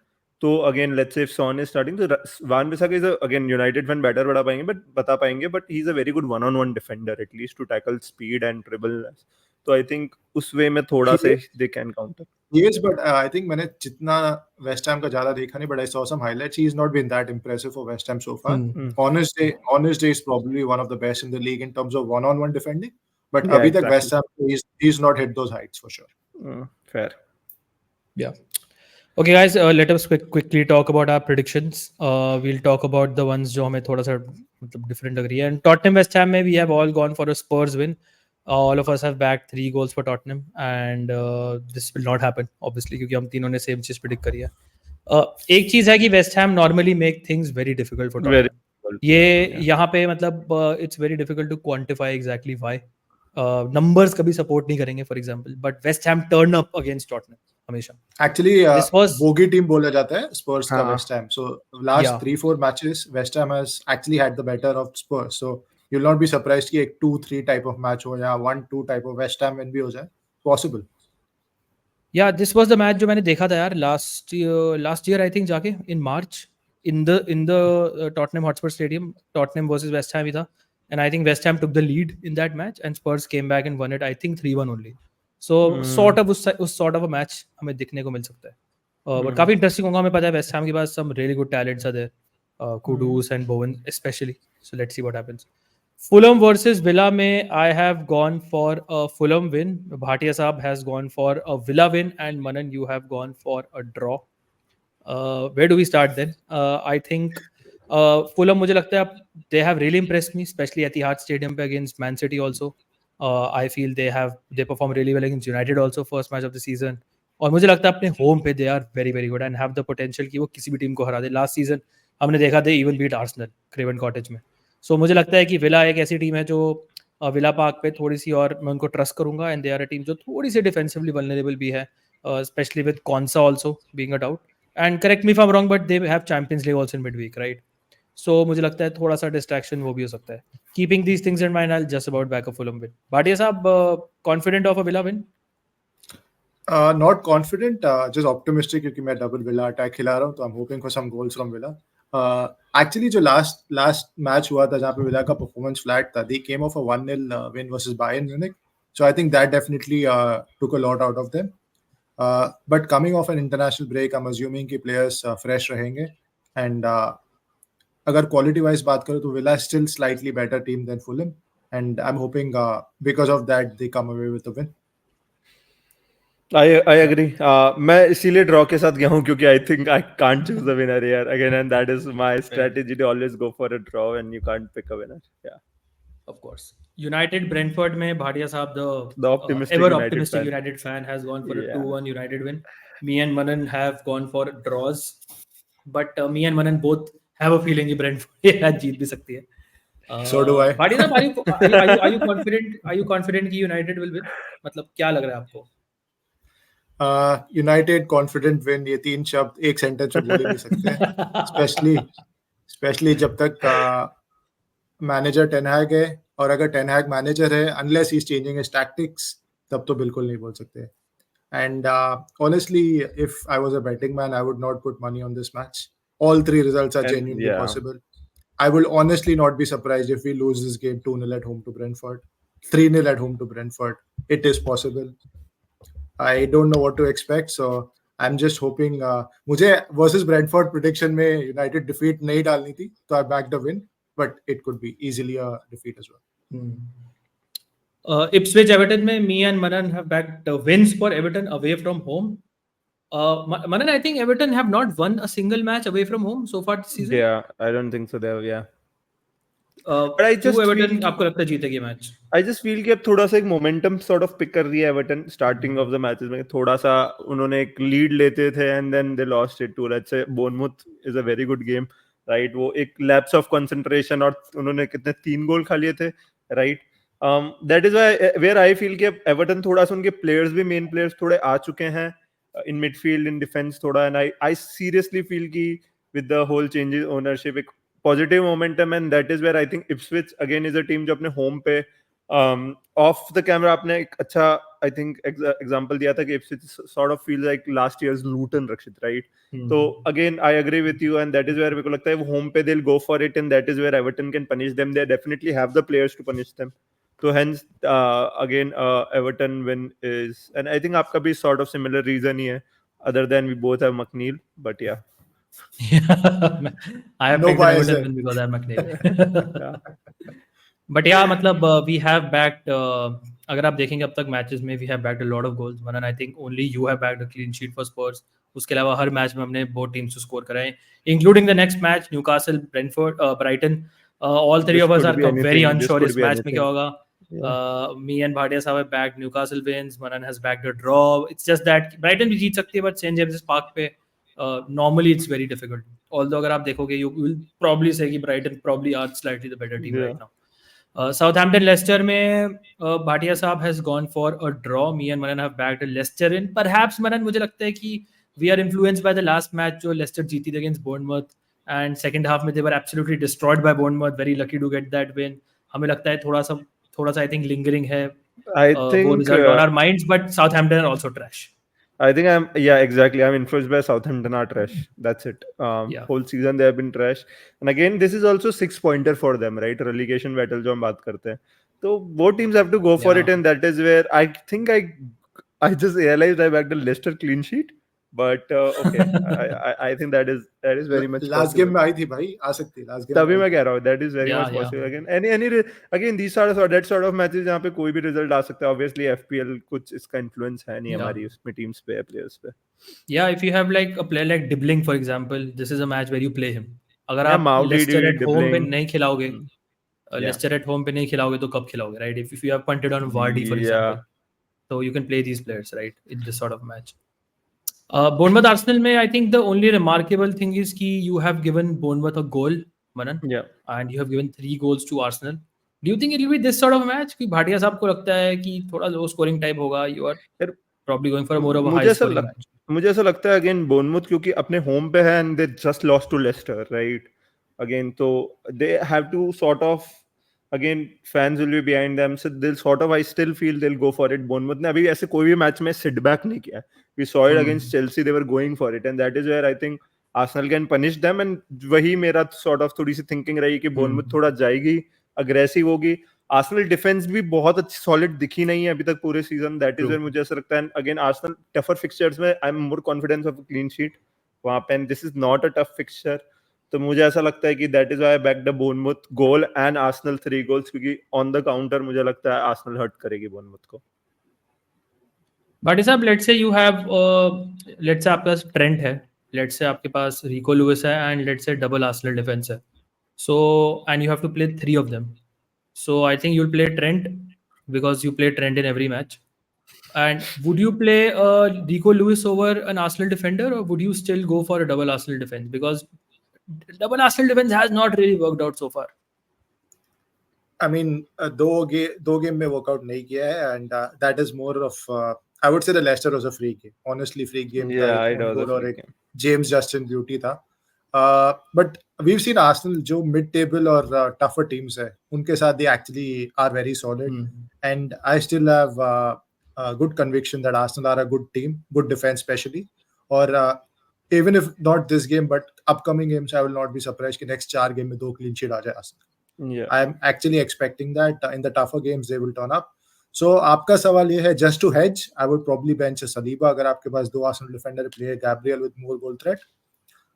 तो again let's say if Son is starting, so Wan-Bissaka is again United fan better बता पाएंगे, but he's a very good one-on-one defender at least to tackle speed and dribble. तो I think उस way में थोड़ा से they can counter. He is, but I think मैंने जितना West Ham का ज़्यादा देखा नहीं, but I saw some highlights. He's not been that impressive for West Ham so far. On his day is probably one of the best in the league in terms of one-on-one defending. But Yeah, अभी तक exactly. West Ham he's not hit those heights for sure. Fair. Yeah. Okay, guys, let us quickly talk about our predictions. We'll talk about the ones जो हमें थोड़ा सा मतलब different लग रही है. And Tottenham West Ham में we have all gone for a Spurs win. All of us have backed 3 goals for Tottenham, and this will not happen obviously क्योंकि हम तीनों ने same चीज predict करी है. एक चीज है कि West Ham normally make things very difficult for Very Tottenham. difficult. ये Yeah. यहाँ पे मतलब it's very difficult to quantify exactly why. Numbers कभी support नहीं करेंगे for example, but West Ham turn up against Tottenham हमेशा. Actually, This was- bogey team बोला जाता है Spurs का हाँ. West Ham. So last Yeah. 3-4 matches, West Ham has actually had the better of Spurs. So you'll not be surprised कि एक 2-3 type of match हो या 1-2 type of West Ham win भी हो जाए. Possible. Yeah, this was the match जो मैंने देखा था यार last year I think जाके in March in the Tottenham Hotspur Stadium, Tottenham versus West Ham ही था, and I think West Ham took the lead in that match and Spurs came back and won it I think 3-1 only. So sort of उस sort of a match हमें दिखने को मिल सकता है. But काफी interesting होगा. हमें पता है West Ham के पास some really good talents are there, Kudus and Bowen especially. So let's see what happens. Fulham versus Villa में I have gone for a Fulham win. Bhatia Saab has gone for a Villa win, and Manan, you have gone for a draw. Where do we start then? I think Fulham मुझे लगता है they have really impressed me, especially at Etihad Stadium पे against Man City also. I feel they perform really well against United also first match of the season. और मुझे लगता है अपने home पे they are very very good and have the potential कि वो किसी भी टीम को हरा दे. Last season हमने देखा they even beat Arsenal Craven Cottage में. So मुझे लगता है कि विला एक ऐसी टीम है जो विला पार्क पे थोड़ी सी और मैं उनको ट्रस्ट करूंगा and they are a team जो थोड़ी सी डिफेंसिवली वल्नरेबल भी है, especially with Konsa also being a doubt. And correct me if I am wrong but they have Champions League also in midweek, right? So मुझे लगता है थोड़ा सा डिस्ट्रैक्शन वो भी हो सकता है. Keeping these things in mind I will just about back a Fulham win. Bhatia sahab, confident of a Villa win? Not confident, just optimistic क्योंकि मैं double Villa attack खिला रहा हूँ, तो I'm hoping for some goals from Villa. Actually जो last match हुआ था जहाँ पे Villa का performance flat था, they came off a 1-0 win versus Bayern Munich, so I think that definitely took a lot out of them. But coming off an international break, I'm assuming कि players fresh रहेंगे, and अगर quality wise बात करो तो Villa is still slightly better team than Fulham, and I'm hoping because of that they come away with a win. I agree. मैं इसीलिए draw के साथ गया हूँ क्योंकि I think I can't choose a winner here again, and that is my strategy to always go for a draw when you can't pick a winner. Yeah. Of course. United Brentford में भाटिया साहब The optimistic ever United optimistic fan. United fan has gone for a Yeah. 2-1 United win. Me and Manan have gone for draws, but me and Manan both have a feeling कि Brentford ये match जीत भी सकती है. So do I. Bhatia साहब, are you confident? Are you confident कि United will win? मतलब क्या लग रहा है आपको? यूनाइटेड कॉन्फिडेंट विन, ये 3 शब्द एक सेंटेंस में बोल ही नहीं सकते. स्पेशली जब तक मैनेजर टेन हैग है, और अगर टेन हैग मैनेजर है, unless he is changing his tactics, तब तो बिल्कुल नहीं बोल सकते. And honestly if I was a betting man, I would not put money on this match. All 3 results are And, genuinely yeah. possible. I will honestly not be surprised if we lose this game 2-0 at home to Brentford, 3-0 at home to Brentford. It is possible. I don't know what to expect, so I'm just hoping. मुझे versus Brentford prediction में United defeat नहीं डालनी थी, तो I backed the win, but it could be easily a defeat as well. Ipswich Everton में me and Manan have backed wins for Everton away from home. Manan, I think Everton have not won a single match away from home so far this season. Yeah, I don't think so. There, yeah. But I just Everton feel- आपको लगता है जीतेगी match? I just feel कि अब थोड़ा सा एक momentum sort of pick कर रही है Everton starting off the matches में. थोड़ा सा उन्होंने एक लीड लेते थे and then they lost it to, let's say Bournemouth is a very good game, right? वो एक लैप्स ऑफ कंसंट्रेशन और उन्होंने कितने 3 गोल खा लिए थे, right? That is why where I feel कि एवर्टन थोड़ा सा उनके प्लेयर्स भी, मेन प्लेयर्स थोड़े आ चुके हैं इन मिडफील्ड, इन डिफेंस थोड़ा, एंड आई सीरियसली फील कि with the whole changes ownership एक positive momentum, and that is where I think Ipswich again is a team जो अपने होम पे ऑफ द कैमरा आपने एक अच्छा आई थिंक एग्जांपल दिया था कि Ipswich sort of feels like last years Luton, Rakshit, right? तो again I agree with you, and that is where मेरे को लगता है वो होम पे they will go for it, and that is where Everton can punish them. They definitely have the players to punish them. तो hence again Everton win is, and I think आपका भी sort of similar reason ही है, other than we both have McNeil, but yeah. I have No picked an bias Everton there. win because I have McNeil. Yeah. But yeah, मतलब we have backed. अगर आप देखेंगे अब तक matches में we have backed a lot of goals. Manan, I think only you have backed a clean sheet for Spurs. उसके अलावा हर match में हमने both teams को स्कोर कराए, including the next match Newcastle, Brentford, Brighton. All three This of us could are be anything. very This unsure could इस be match में क्या anything. होगा. Yeah. Me and Bhatia साहब have backed Newcastle wins. Manan has backed a draw. It's just that Brighton भी जीत सकती है, but St James's Park पे normally it's very difficult. Although अगर आप देखोगे, you will probably say कि Brighton probably are slightly the better team Yeah. right now. Southampton Leicester में भाटिया साहब has gone for a draw. Me and Manan have backed a Leicester in. Perhaps Manan, मुझे लगता है कि we are influenced by the last match जो Leicester जीती थी against Bournemouth, and second half में they were absolutely destroyed by Bournemouth. Very lucky to get that win. हमें लगता है थोड़ा सा I think lingering है I वो think result on our minds, but Southampton are also trash. I think exactly. I'm influenced by Southampton are trash. That's it. Yeah. Whole season they have been trash. And again, this is also 6-pointer for them, right? Relegation battle जो हम बात करते हैं. So both teams have to go for it, Yeah. and that is where I think I just realized I backed a Leicester clean sheet. But okay, I think that is very much last possible. Game में आई थी भाई, आ सकती है last game तभी मैं कह रहा हूँ that is very Yeah, much yeah. possible. Again these that sort of matches जहाँ पे कोई भी result आ सकता है. Obviously FPL कुछ इसका influence है नहीं Yeah. हमारी उसमें teams पे players पे. Yeah, if you have like a player like Dibbling, for example, this is a match where you play him. अगर Yeah, आप Maudidi, Leicester at home पे Dibbling. नहीं खिलाओगे, Yeah. Leicester at home पे नहीं खिलाओगे तो कब खिलाओगे, right? If you have punted on Vardy, for Yeah. example, so you can play these players, right, in this sort of match. Bournemouth Arsenal में I think the only remarkable thing is कि you have given Bournemouth a goal, Manan, Yeah. and you have given 3 goals to Arsenal. Do you think it will be this sort of a match कि भाटिया साहब को लगता है कि थोड़ा low scoring type होगा? You are यार, probably going for a more of a मुझे high ऐसा scoring match. मुझे ऐसा लगता है अगेन बोर्नमouth क्योंकि अपने होम पे है and they just lost to Leicester right again तो they have to sort of again fans will be behind them so they sort of I still feel they will go for it Bournemouth ने अभी ऐसे कोई भी match में seat back नहीं किया we saw it against Chelsea they were going for it and that is where I think Arsenal can punish them and वही मेरा सॉर्ट ऑफ थोड़ी सी थिंकिंग रही कि बोर्नमouth थोड़ा जाएगी अग्रेसिव होगी आर्सेनल डिफेंस भी बहुत अच्छी सॉलिड दिखी नहीं है अभी तक पूरे सीजन दैट इज वेयर मुझे ऐसा लगता है अगेन आर्सेनल टफर फिक्सचर्स में I am more confidence of clean sheet वहां पे and this is not a tough fixture तो मुझे ऐसा लगता है कि that is why I back the Bournemouth goal and Arsenal 3 goals क्योंकि ऑन द काउंटर मुझे लगता है आर्सेनल हर्ट करेगी बोर्नमouth को भाटी साहब let's say you have let's say आपके पास ट्रेंट है let's say आपके पास रिको लुइस है and let's say double Arsenal defence है so and you have to play 3 of them. So I think you'll play Trent because you play Trent in every match. And would you play Rico Lewis over an Arsenal defender, or would you still go for a double Arsenal defense? Because double Arsenal defense has not really worked out so far. I mean, दो game में workout नहीं किया है and that is more of I would say the Leicester was a free game. Honestly, free game. Yeah, I know the free game. James Justin Beauty था. But we've seen Arsenal जो mid table और tougher teams है उनके साथ they actually are very solid and I still have a good conviction that Arsenal are a good team, good defense especially और even if not this game but upcoming games I will not be surprised कि next 4 game में 2 clean sheet आ जाए Arsenal. Yeah. I am actually expecting that in the tougher games they will turn up. So आपका सवाल ये है just to hedge I would probably bench Saliba अगर आपके पास 2 Arsenal defender play Gabriel with more goal threat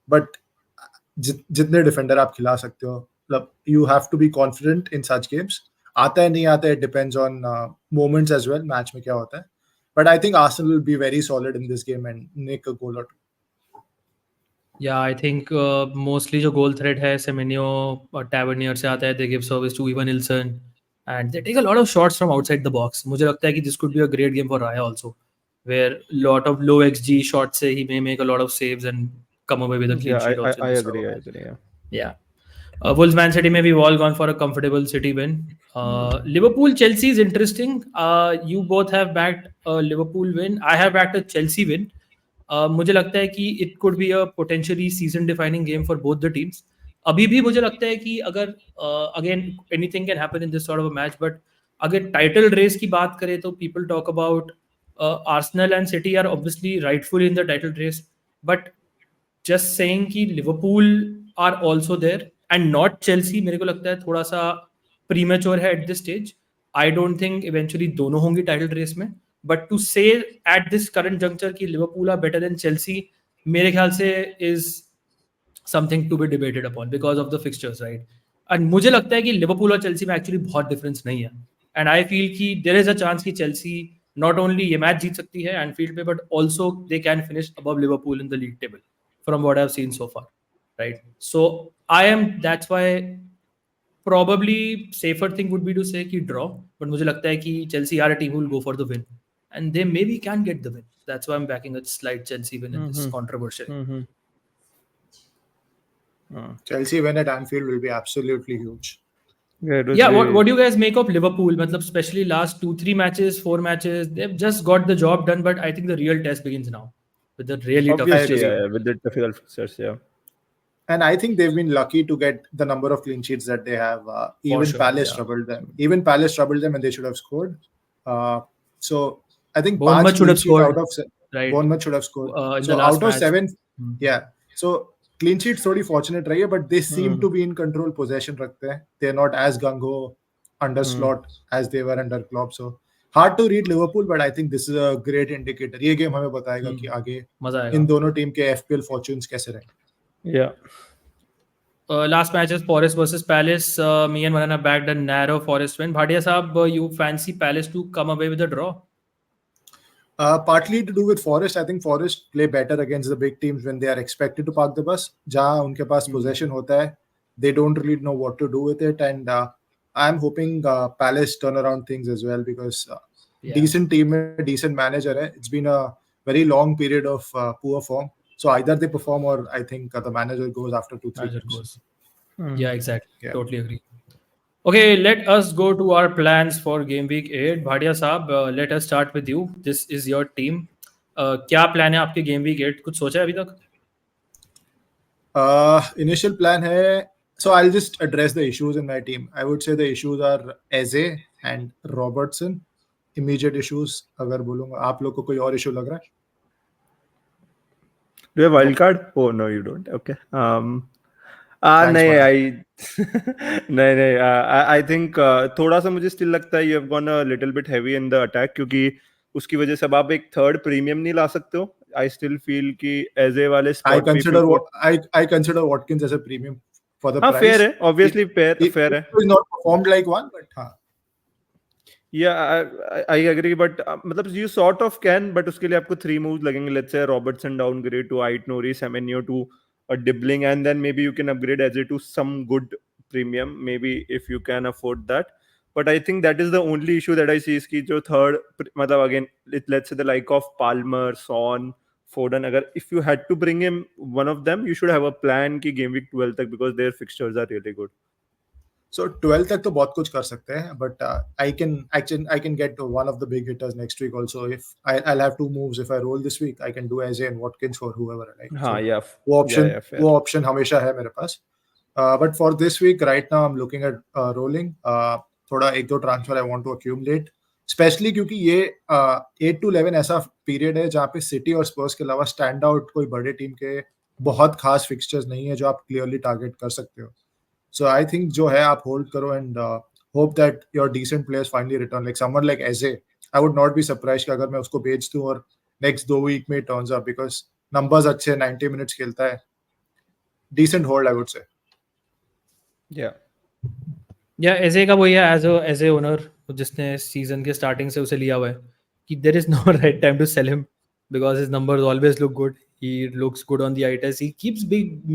but जितने defender आप खिला सकते हो मतलब you have to be confident in such games आता है नहीं आता है depends on moments as well match में क्या होता है but I think Arsenal will be very solid in this game and make a goal और Yeah, I think mostly जो goal threat है Semenyo और Tavernier से आता है they give service to Ivan Nilsson and they take a lot of shots from outside the box. मुझे लगता है कि this could be a great game for Raya also where lot of low XG shots से he may make a lot of saves and come away with a clean sheet also. I agree. Yeah. Wolves Man City में we've all gone for a comfortable City win. Liverpool Chelsea is interesting. You both have backed a Liverpool win. I have backed a Chelsea win. मुझे लगता है कि it could be a potentially season defining game for both the teams. अभी भी मुझे लगता है कि अगर again anything can happen in this sort of a match, but अगर title race की बात करें तो people talk about Arsenal and City are obviously rightfully in the title race, but just saying कि Liverpool are also there and not Chelsea मेरे को लगता है थोड़ा सा premature है at this stage. I don't think eventually दोनों होंगी टाइटल रेस में, but to say at this current juncture की Liverpool are better than Chelsea, मेरे ख्याल से is something to be debated upon because of the fixtures, right? And मुझे लगता है कि लिवरपूल और चेल्सी में एक्चुअली बहुत डिफरेंस नहीं है, एंड आई फील कि देयर इज अ चांस कि चेल्सी नॉट ओनली ये मैच जीत सकती है एनफील्ड पे, but also they can finish above Liverpool in the league table from what I have seen so far, right? So I am, that's why probably safer thing would be to say कि draw, but मुझे लगता है कि Chelsea are a team who will go for the win and they maybe can get the win. That's why I'm backing a slight Chelsea win in this controversial. Chelsea win at Anfield will be absolutely huge. Yeah, what do you guys make of Liverpool? मतलब especially last 2-3 matches, 4 matches, they've just got the job done, but I think the real test begins now with the really tough Obviously, fixtures. with the difficult fixtures, yeah. And I think they've been lucky to get the number of clean sheets that they have. Even sure, Palace yeah. troubled them. Even Palace troubled them, and they should have scored. So I think Bournemouth should have scored, out of right? Bournemouth should have scored. In so the last out of match. 7, yeah. So clean sheets थोड़ी fortunate रही है, but they seem to be in control. Possession रखते हैं. They're not as gung ho under slot as they were under Klopp. So hard to read Liverpool, but I think this is a great indicator. ये game हमें बताएगा कि आगे मजा आएगा इन दोनों टीम के FPL fortunes कैसे रहेंगे. Yeah. Last match is Forest versus Palace. Me and Manan have backed a narrow Forest win. Bhatia Saab, you fancy Palace to come away with a draw? Partly to do with Forest. I think Forest play better against the big teams when they are expected to park the bus. जहाँ उनके पास possession होता है, they don't really know what to do with it. And I'm hoping Palace turn around things as well because decent team, decent manager है. It's been a very long period of poor form. So either they perform or I think the manager goes after 2-3 games. Yeah, exactly. Yeah. Totally agree. Okay, let us go to our plans for game week 8. Bhatia Saab, let us start with you. This is your team. क्या plan है आपके game week 8? कुछ सोचा है अभी तक? Initial plan है. So I'll just address the issues in my team. I would say the issues are Eze and Robertson. Immediate issues अगर बोलूँगा. आप लोग को कोई और issue लग रहा है? Do you have wild card? Oh no, you don't. Okay. नहीं. I think थोड़ा सा मुझे still लगता है you have gone a little bit heavy in the attack क्योंकि उसकी वजह से अब आप एक third premium नहीं ला सकते हो. I still feel कि Eze वाले spot I consider Watkins as a premium for the price. fair है. Obviously fair है. He's not performed like one, but हाँ. Yeah, I agree, but मतलब you sort of can, but उसके लिए आपको 3 moves लगेंगे. Let's say Robertson downgrade to Ait Nouri, Semenyo to a Dibbling, and then maybe you can upgrade Eze to some good premium, maybe if you can afford that. But I think that is the only issue that I see is कि जो third, मतलब again, let's say the like of Palmer, Son, Foden, अगर if you had to bring him one of them, you should have a plan कि game week 12 तक because their fixtures are really good. So 12 तक तो बहुत कुछ कर सकते हैं, but I can get one of the big hitters next week also. If I'll have 2 moves if I roll this week, I can do Eze and Watkins for whoever I like. हाँ, so yeah. वो option हमेशा है मेरे पास. But for this week, right now I'm looking at rolling. थोड़ा 1-2 transfer I want to accumulate, especially क्योंकि ये 8 to 11 ऐसा period है जहाँ पे City और Spurs के अलावा stand out कोई बड़े टीम के बहुत खास fixtures नहीं है जो आप clearly target कर सकते हो. So I think जो है आप hold करो and hope that your decent players finally return. Like someone like Eze, I would not be surprised कि अगर मैं उसको बेच दूं और next 2 week में turns up because numbers अच्छे 90 minutes खेलता है. Decent hold I would say. Yeah, Eze का वही है as a owner जिसने season के starting से उसे लिया हुआ है कि there is no right time to sell him because his numbers always look good. He looks good on the eye test. He keeps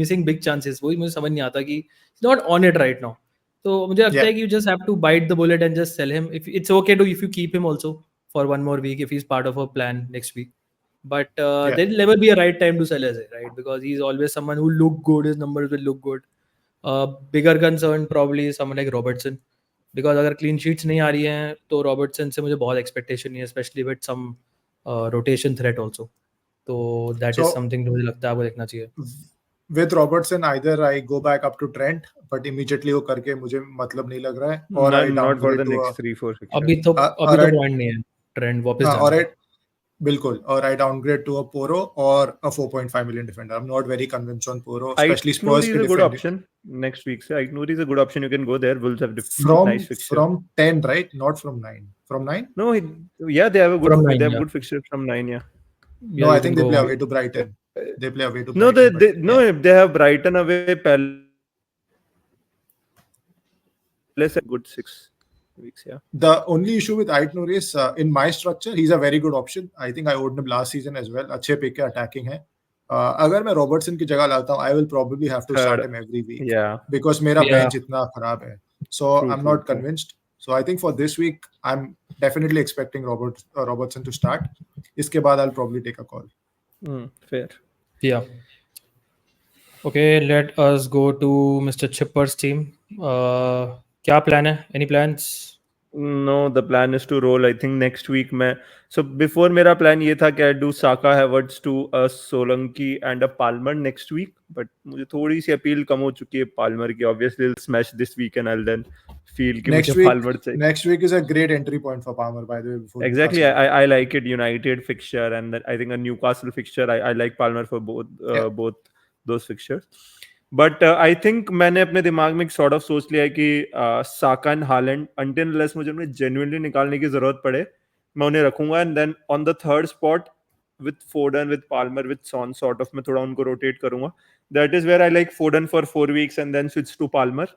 missing big chances. वही मुझे समझ नहीं आता कि he's not on it right now. तो मुझे लगता है कि you just have to bite the bullet and just sell him. If it's okay to if you keep him also for 1 more week if he's part of a plan next week. But there'll never be a right time to sell Eze, right? Because he's always someone who look good. His numbers will look good. Bigger concern probably is someone like Robertson. Because अगर clean sheets नहीं आ रही हैं तो Robertson से मुझे बहुत expectation नहीं है, especially with some rotation threat also. तो that is something मुझे लगता है आपको देखना चाहिए. With Robertson, either I go back up to Trent, but immediately वो करके मुझे मतलब नहीं लग रहा है. और not for the next 3-4 अभी तो point नहीं है. Trent वापस जाना. बिल्कुल, और I downgrade to a Poro or a 4.5 million defender. I'm not very convinced on Poro, especially Aitnouri Spurs is के a good defending. option next week. So Aitnouri is a good option. You can go there. Wolves have From nice fixture. from 10, right? Not from 9. From 9? No, yeah, they have a good From 9, they have yeah. good fixture from 9. Yeah. Yeah, No, you I can think they go. play away to Brighton. They play away to No, Brighton. but no, if they have Brighton away, Palace have good 6 weeks. Yeah. The only issue with Aitnouri is in my structure, he's a very good option. I think I owned him last season as well. अच्छे pick है, attacking है. अगर मैं Robertson की जगह लाता हूँ, I will probably have to start Third. him every week. Yeah. Because मेरा Yeah. bench इतना खराब है. So True, I'm true, not true. convinced. So I think for this week, I'm definitely expecting Robertson to start. इसके बाद I'll probably take a call. Fair. Yeah. Okay, let us go to Mr. Chipper's team. क्या plan है? Any plans? No, the plan is to roll. I think next week so before मेरा plan ये था कि I do Saka, Havertz to a Solanke and a Palmer next week, but मुझे थोड़ी सी appeal कम हो चुकी है Palmer की. Obviously, I'll smash this week and I'll then feel कि Next मुझे week, Palmer चाहिए. next week is a great entry point for Palmer, by the way. Before Exactly, Newcastle. I like it. United fixture and I think a Newcastle fixture. I like Palmer for both those fixtures. But I think मैंने अपने दिमाग में sort of सोच लिया है कि Saka and Haaland until unless मुझे उन्हें genuinely निकालने की जरूरत पड़े मैं उन्हें रखूंगा and then on the third spot with Foden, with Palmer, with Son sort of मैं थोड़ा उनको rotate करूंगा. That is where I like Foden for 4 weeks and then switch to Palmer.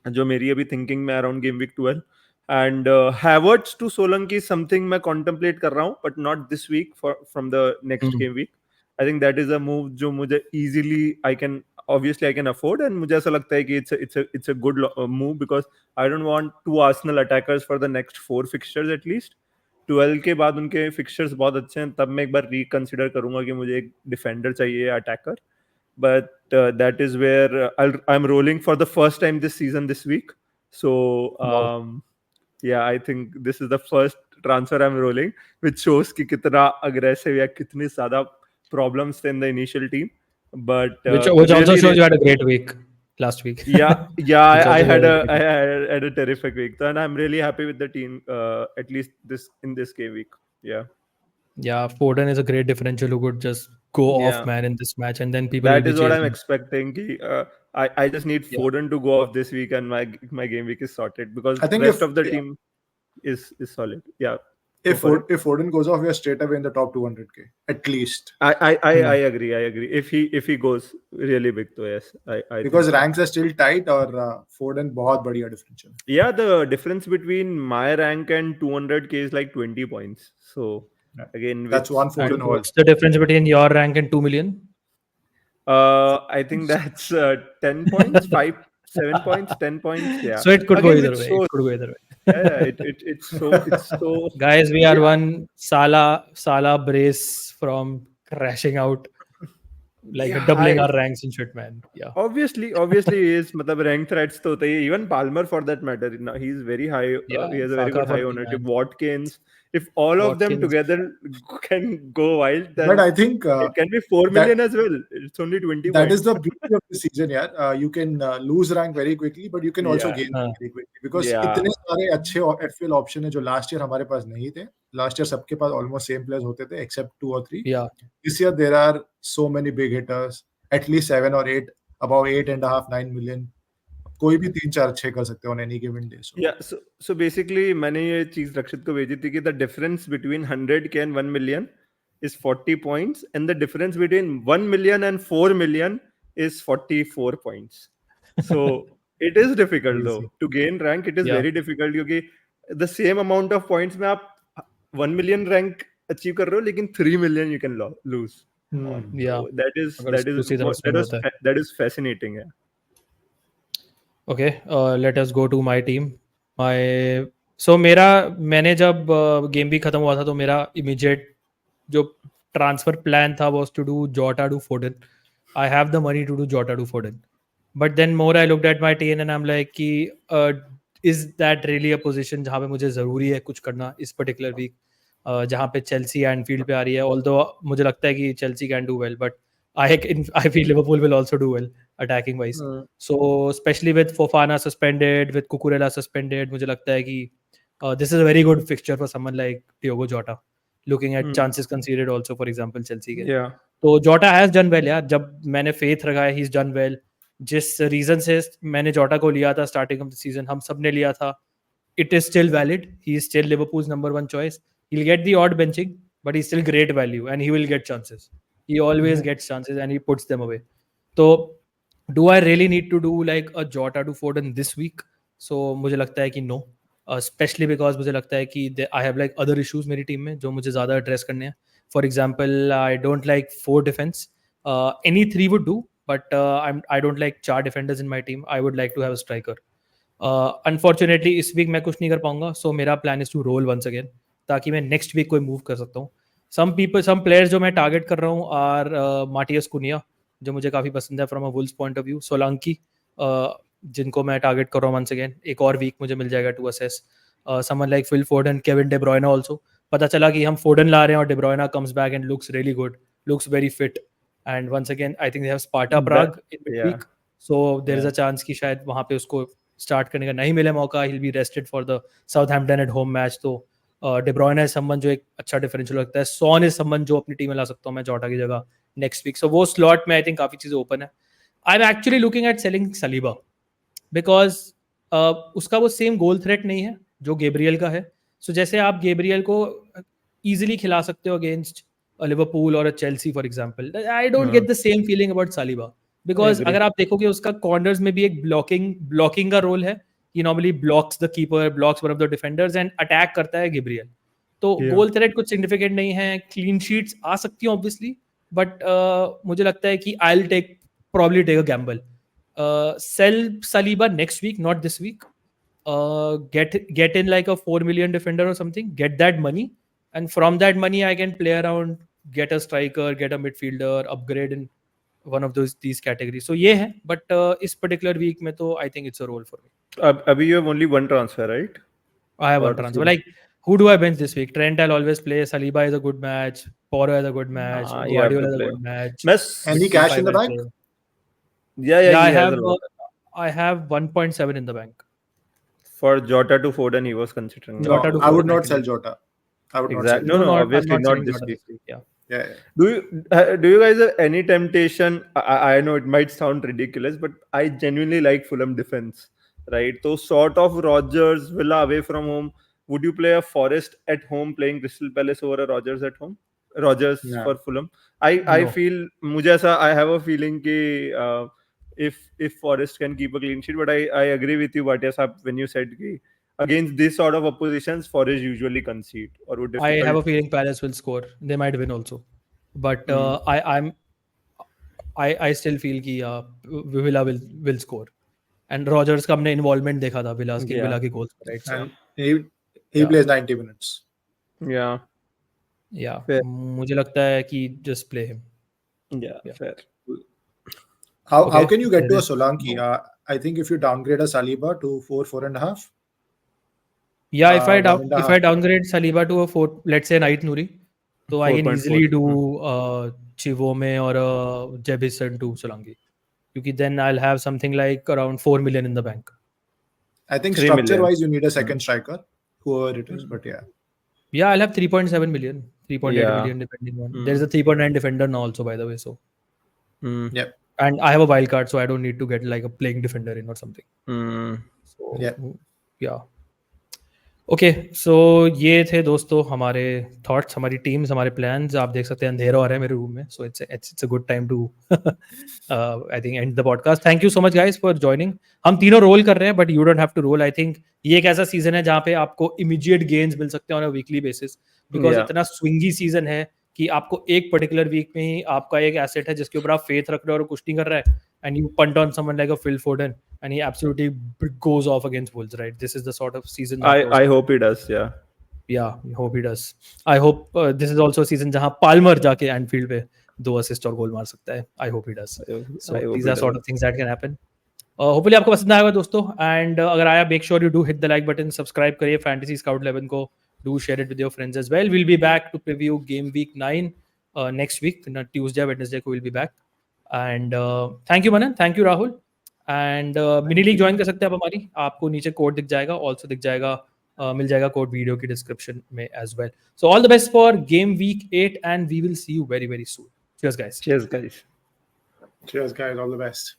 जो मेरी अभी thinking में around game week 12. And Havertz to Solanke is something मैं contemplate कर रहा हूँ, but not this week from the next game week. I think that is a move जो मुझे easily I can afford and मुझे ऐसा लगता है कि it's a good move because I don't want 2 Arsenal attackers for the next 4 fixtures at least. 12 के बाद उनके fixtures बहुत अच्छे हैं, तब मैं एक बार reconsider करूंगा कि मुझे एक defender चाहिए attacker. But that is where I'm rolling for the first time this season this week. So yeah, I think this is the first transfer I'm rolling, which shows कि कितना aggressive या कितनी ज़्यादा problems थे in the initial team. But Which also shows you had a great week last week. yeah, I had a terrific week, and I'm really happy with the team. At least in this game week. Yeah, Foden is a great differential who could just go off man in this match, and then people. That will be is what I'm chasing. expecting. I just need Foden to go off this week, and my game week is sorted because I think rest of the team is solid. Yeah. If Foden goes off, we are straight away in the top 200k at least. I agree. If he goes really big, तो yes, I because think ranks are still tight और Foden बहुत बढ़िया differential. Yeah, the difference between my rank and 200k is like 20 points. So again, that's one Foden. What's the difference between your rank and 2 million? I think that's 10 points, 7 points, 10 points. Yeah. So it could go either way. It could go either way. Yeah, it's so. Guys, we are one Salah brace from crashing out, like doubling our ranks and shit, man. Yeah. Obviously, is मतलब rank threats तो होते ही. Even Palmer for that matter, he's very high. Yeah, he has a very good high ownership. Watkins, if all Watkins. of them together can go wild, then but I think it can be 4 million as well. It's only 20. That is the beauty of the season, yeah. You can lose rank very quickly, but you can also gain very quickly because इतने सारे अच्छे FPL option है जो last year हमारे पास नहीं थे. Last year सबके पास almost same players होते थे except 2 or 3. Yeah. This year there are so many big hitters, at least 7 or 8, about 8.5, 9 million. कोई भी 3-4 अच्छे कर सकते हैं on any given day. Yeah, so basically मैंने ये चीज रक्षित को भेजी थी कि the difference between 100k and 1 million is 40 points and the difference between 1 million and 4 million is 44 points. So it is difficult though to gain rank. It is very difficult क्योंकि the same amount of points में आप 1 million rank achieve कर रहे हो लेकिन 3 million you can lose. Yeah, so that is fascinating. Yeah. Okay, let us go to my team. मैंने जब game भी खत्म हुआ था तो मेरा immediate जो transfer plan था was to do Jota to Foden. I have the money to do Jota to Foden. But then more I looked at my team and I'm like कि is that really a position जहाँ पे मुझे ज़रूरी है कुछ करना इस particular week जहाँ पे Chelsea Anfield पे आ रही है. Although मुझे लगता है कि Chelsea can do well, but I feel Liverpool will also do well attacking wise. So especially with Fofana suspended, with Cucurella suspended, मुझे लगता है कि this is a very good fixture for someone like Diogo Jota. looking at chances conceded also, for example, Chelsea के. Yeah. तो Jota has done well यार. जब मैंने faith रखा है, he's done well. जिस रीजन से मैंने जोटा को लिया था स्टार्टिंग ऑफ द सीजन, हम सब ने लिया था, it is still valid. He is still Liverpool's number one choice. He'll get the odd benching, but he's still great value and he will get chances. He always gets chances and he puts them away. So do I really need to do like a Jota to Foden this week? So मुझे लगता है कि no, especially because मुझे लगता है कि I have like other issues मेरी team में जो मुझे ज़्यादा address करने हैं. For example, I don't like 4 defense. Any 3 would do, but I don't like 4 defenders in my team. I would like to have a striker. Unfortunately इस week मैं कुछ नहीं कर पाऊंगा, so मेरा plan is to roll once again, ताकि मैं next week कोई मूव कर सकता हूँ. सम प्लेयर्स जो मैं टारगेट कर रहा हूँ आर मार्टियस कुनिया, जो मुझे काफ़ी पसंद है from a Wolves point of view. Solanke, जिनको मैं टारगेट कर रहा हूँ वंस अगेन. एक और वीक मुझे मिल जाएगा to assess. Someone like Phil Foden, Kevin De Bruyne also. पता चला कि हम फोर्डन ला रहे हैं और De Bruyne comes back and looks really good, looks very fit. And once again I think they have Sparta Prague in mid week, so there is a chance कि शायद वहाँ पे उसको स्टार्ट करने का नहीं मिले मौका. ही will B rested for the Southampton at home match. तो डे ब्रुयना इज समवन जो एक अच्छा डिफरेंशियल लगता है. सॉन इज समवन जो अपनी टीम में ला सकता हूँ मैं जोटा की जगह नेक्स्ट वीक. सो वो स्लॉट में आई थिंक काफ़ी चीज़ें ओपन है. I am actually looking at selling Saliba because उसका वो सेम गोल थ्रेट नहीं है जो गैब्रियल का है. सो जैसे आप गैब्रियल को ईजिली खिला सकते हो अगेंस्ट लिवरपूल और Chelsea for example, I don't get the same feeling about Saliba. Because अगर आप देखोगे उसका कॉर्नर्स में भी एक ब्लॉकिंग का रोल है. He normally blocks the keeper, blocks one of the defenders and attack करता है गैब्रियल. तो गोल थ्रेट कुछ सिग्निफिकेंट नहीं है. क्लीन शीट्स आ सकती हैं ऑब्वियसली, बट मुझे लगता है कि I will probably take a gamble. Sell Saliba next week, not this week. Get in like a 4 million defender or something. Get that money, and from that money, I can play around, get a striker, get a midfielder, upgrade in one of these categories. So ये है, but इस particular week में तो I think it's a role for me. Abhi you have only one transfer, right? I have one transfer. Like, who do I bench this week? Trent I'll always play. Saliba is a good match. Porro is a good match. Guardiola is a good match. Any cash in the bank? Yeah, I have 1.7 in the bank. For Jota to Foden, he was considering. Jota to Foden, I would not sell Jota. I would not sell. No, obviously not this week. Yeah. Do you guys have any temptation? I know it might sound ridiculous, but I genuinely like Fulham defense, right? So sort of Rodgers, Villa away from home. Would you play a Forest at home playing Crystal Palace over a Rodgers at home? Rodgers for Fulham. I feel I have a feeling कि if Forest can keep a clean sheet, but I agree with you, Bhatia Saab, when you said कि against this sort of oppositions, Forest usually concede or would. I have a feeling Palace will score. They might win also, but I still feel कि Villa will score. And Rodgers का हमने involvement देखा था Villa की goals, right? So, he plays 90 minutes. Yeah. मुझे लगता है कि just play him. Yeah. Fair. How can you get to a Solanke? I think if you downgrade a Saliba to 4.5. Yeah, if I downgrade Saliba to a 4, let's say Night Nuri, so I can easily do Chivome or Jebison to Solanke. Because then I'll have something like around 4 million in the bank. I think structure-wise, you need a second striker, whoever it is, but yeah. Yeah, I'll have 3.7 million, 3.8 million depending on. There's a 3.9 defender now also, by the way. So. Yep. And I have a wild card, so I don't need to get like a playing defender in or something. So, yeah. Okay, so ये थे दोस्तों हमारे thoughts, हमारी teams, हमारे plans. आप देख सकते हैं अंधेरा हो रहा है मेरे रूम में, so it's a good time to I think end the podcast. Thank you so much guys for joining. हम तीनों roll कर रहे हैं, but you don't have to roll. I think ये एक ऐसा season है जहाँ पे आपको immediate gains मिल सकते हैं on a weekly basis, because इतना swingy season है कि आपको एक पर्टिकुलर वीक में ही आपका एक एसेट है जिसके ऊपर आप फेथ रख रहे हो और कुछ नहीं कर रहा है, and you punt on someone like a Phil Foden and he absolutely goes off against Wolves, right? This is the sort off season I hope he does. I hope he does. I hope this is also a season जहां Palmer जाके एंफील्ड पे 2 assist और गोल मार सकता है. I hope he does. So these are sort of things that can happen. Hopefully आपको पसंद आएगा दोस्तों, एंड अगर आया make sure you do hit the like button, subscribe करिए फैंटेसी स्काउट 11 को, do share it with your friends as well. We'll be back to preview game week 9 next week, Tuesday, Wednesday को we'll be back. And thank you Manan, thank you Rahul. And mini league join कर सकते हैं आप हमारी, आपको नीचे code दिख जाएगा, also दिख जाएगा मिल जाएगा कोड वीडियो की डिस्क्रिप्शन में as well. So all the best for game week 8 and we will see you very very soon. Cheers guys. Cheers, guys. Cheers, guys. All the best.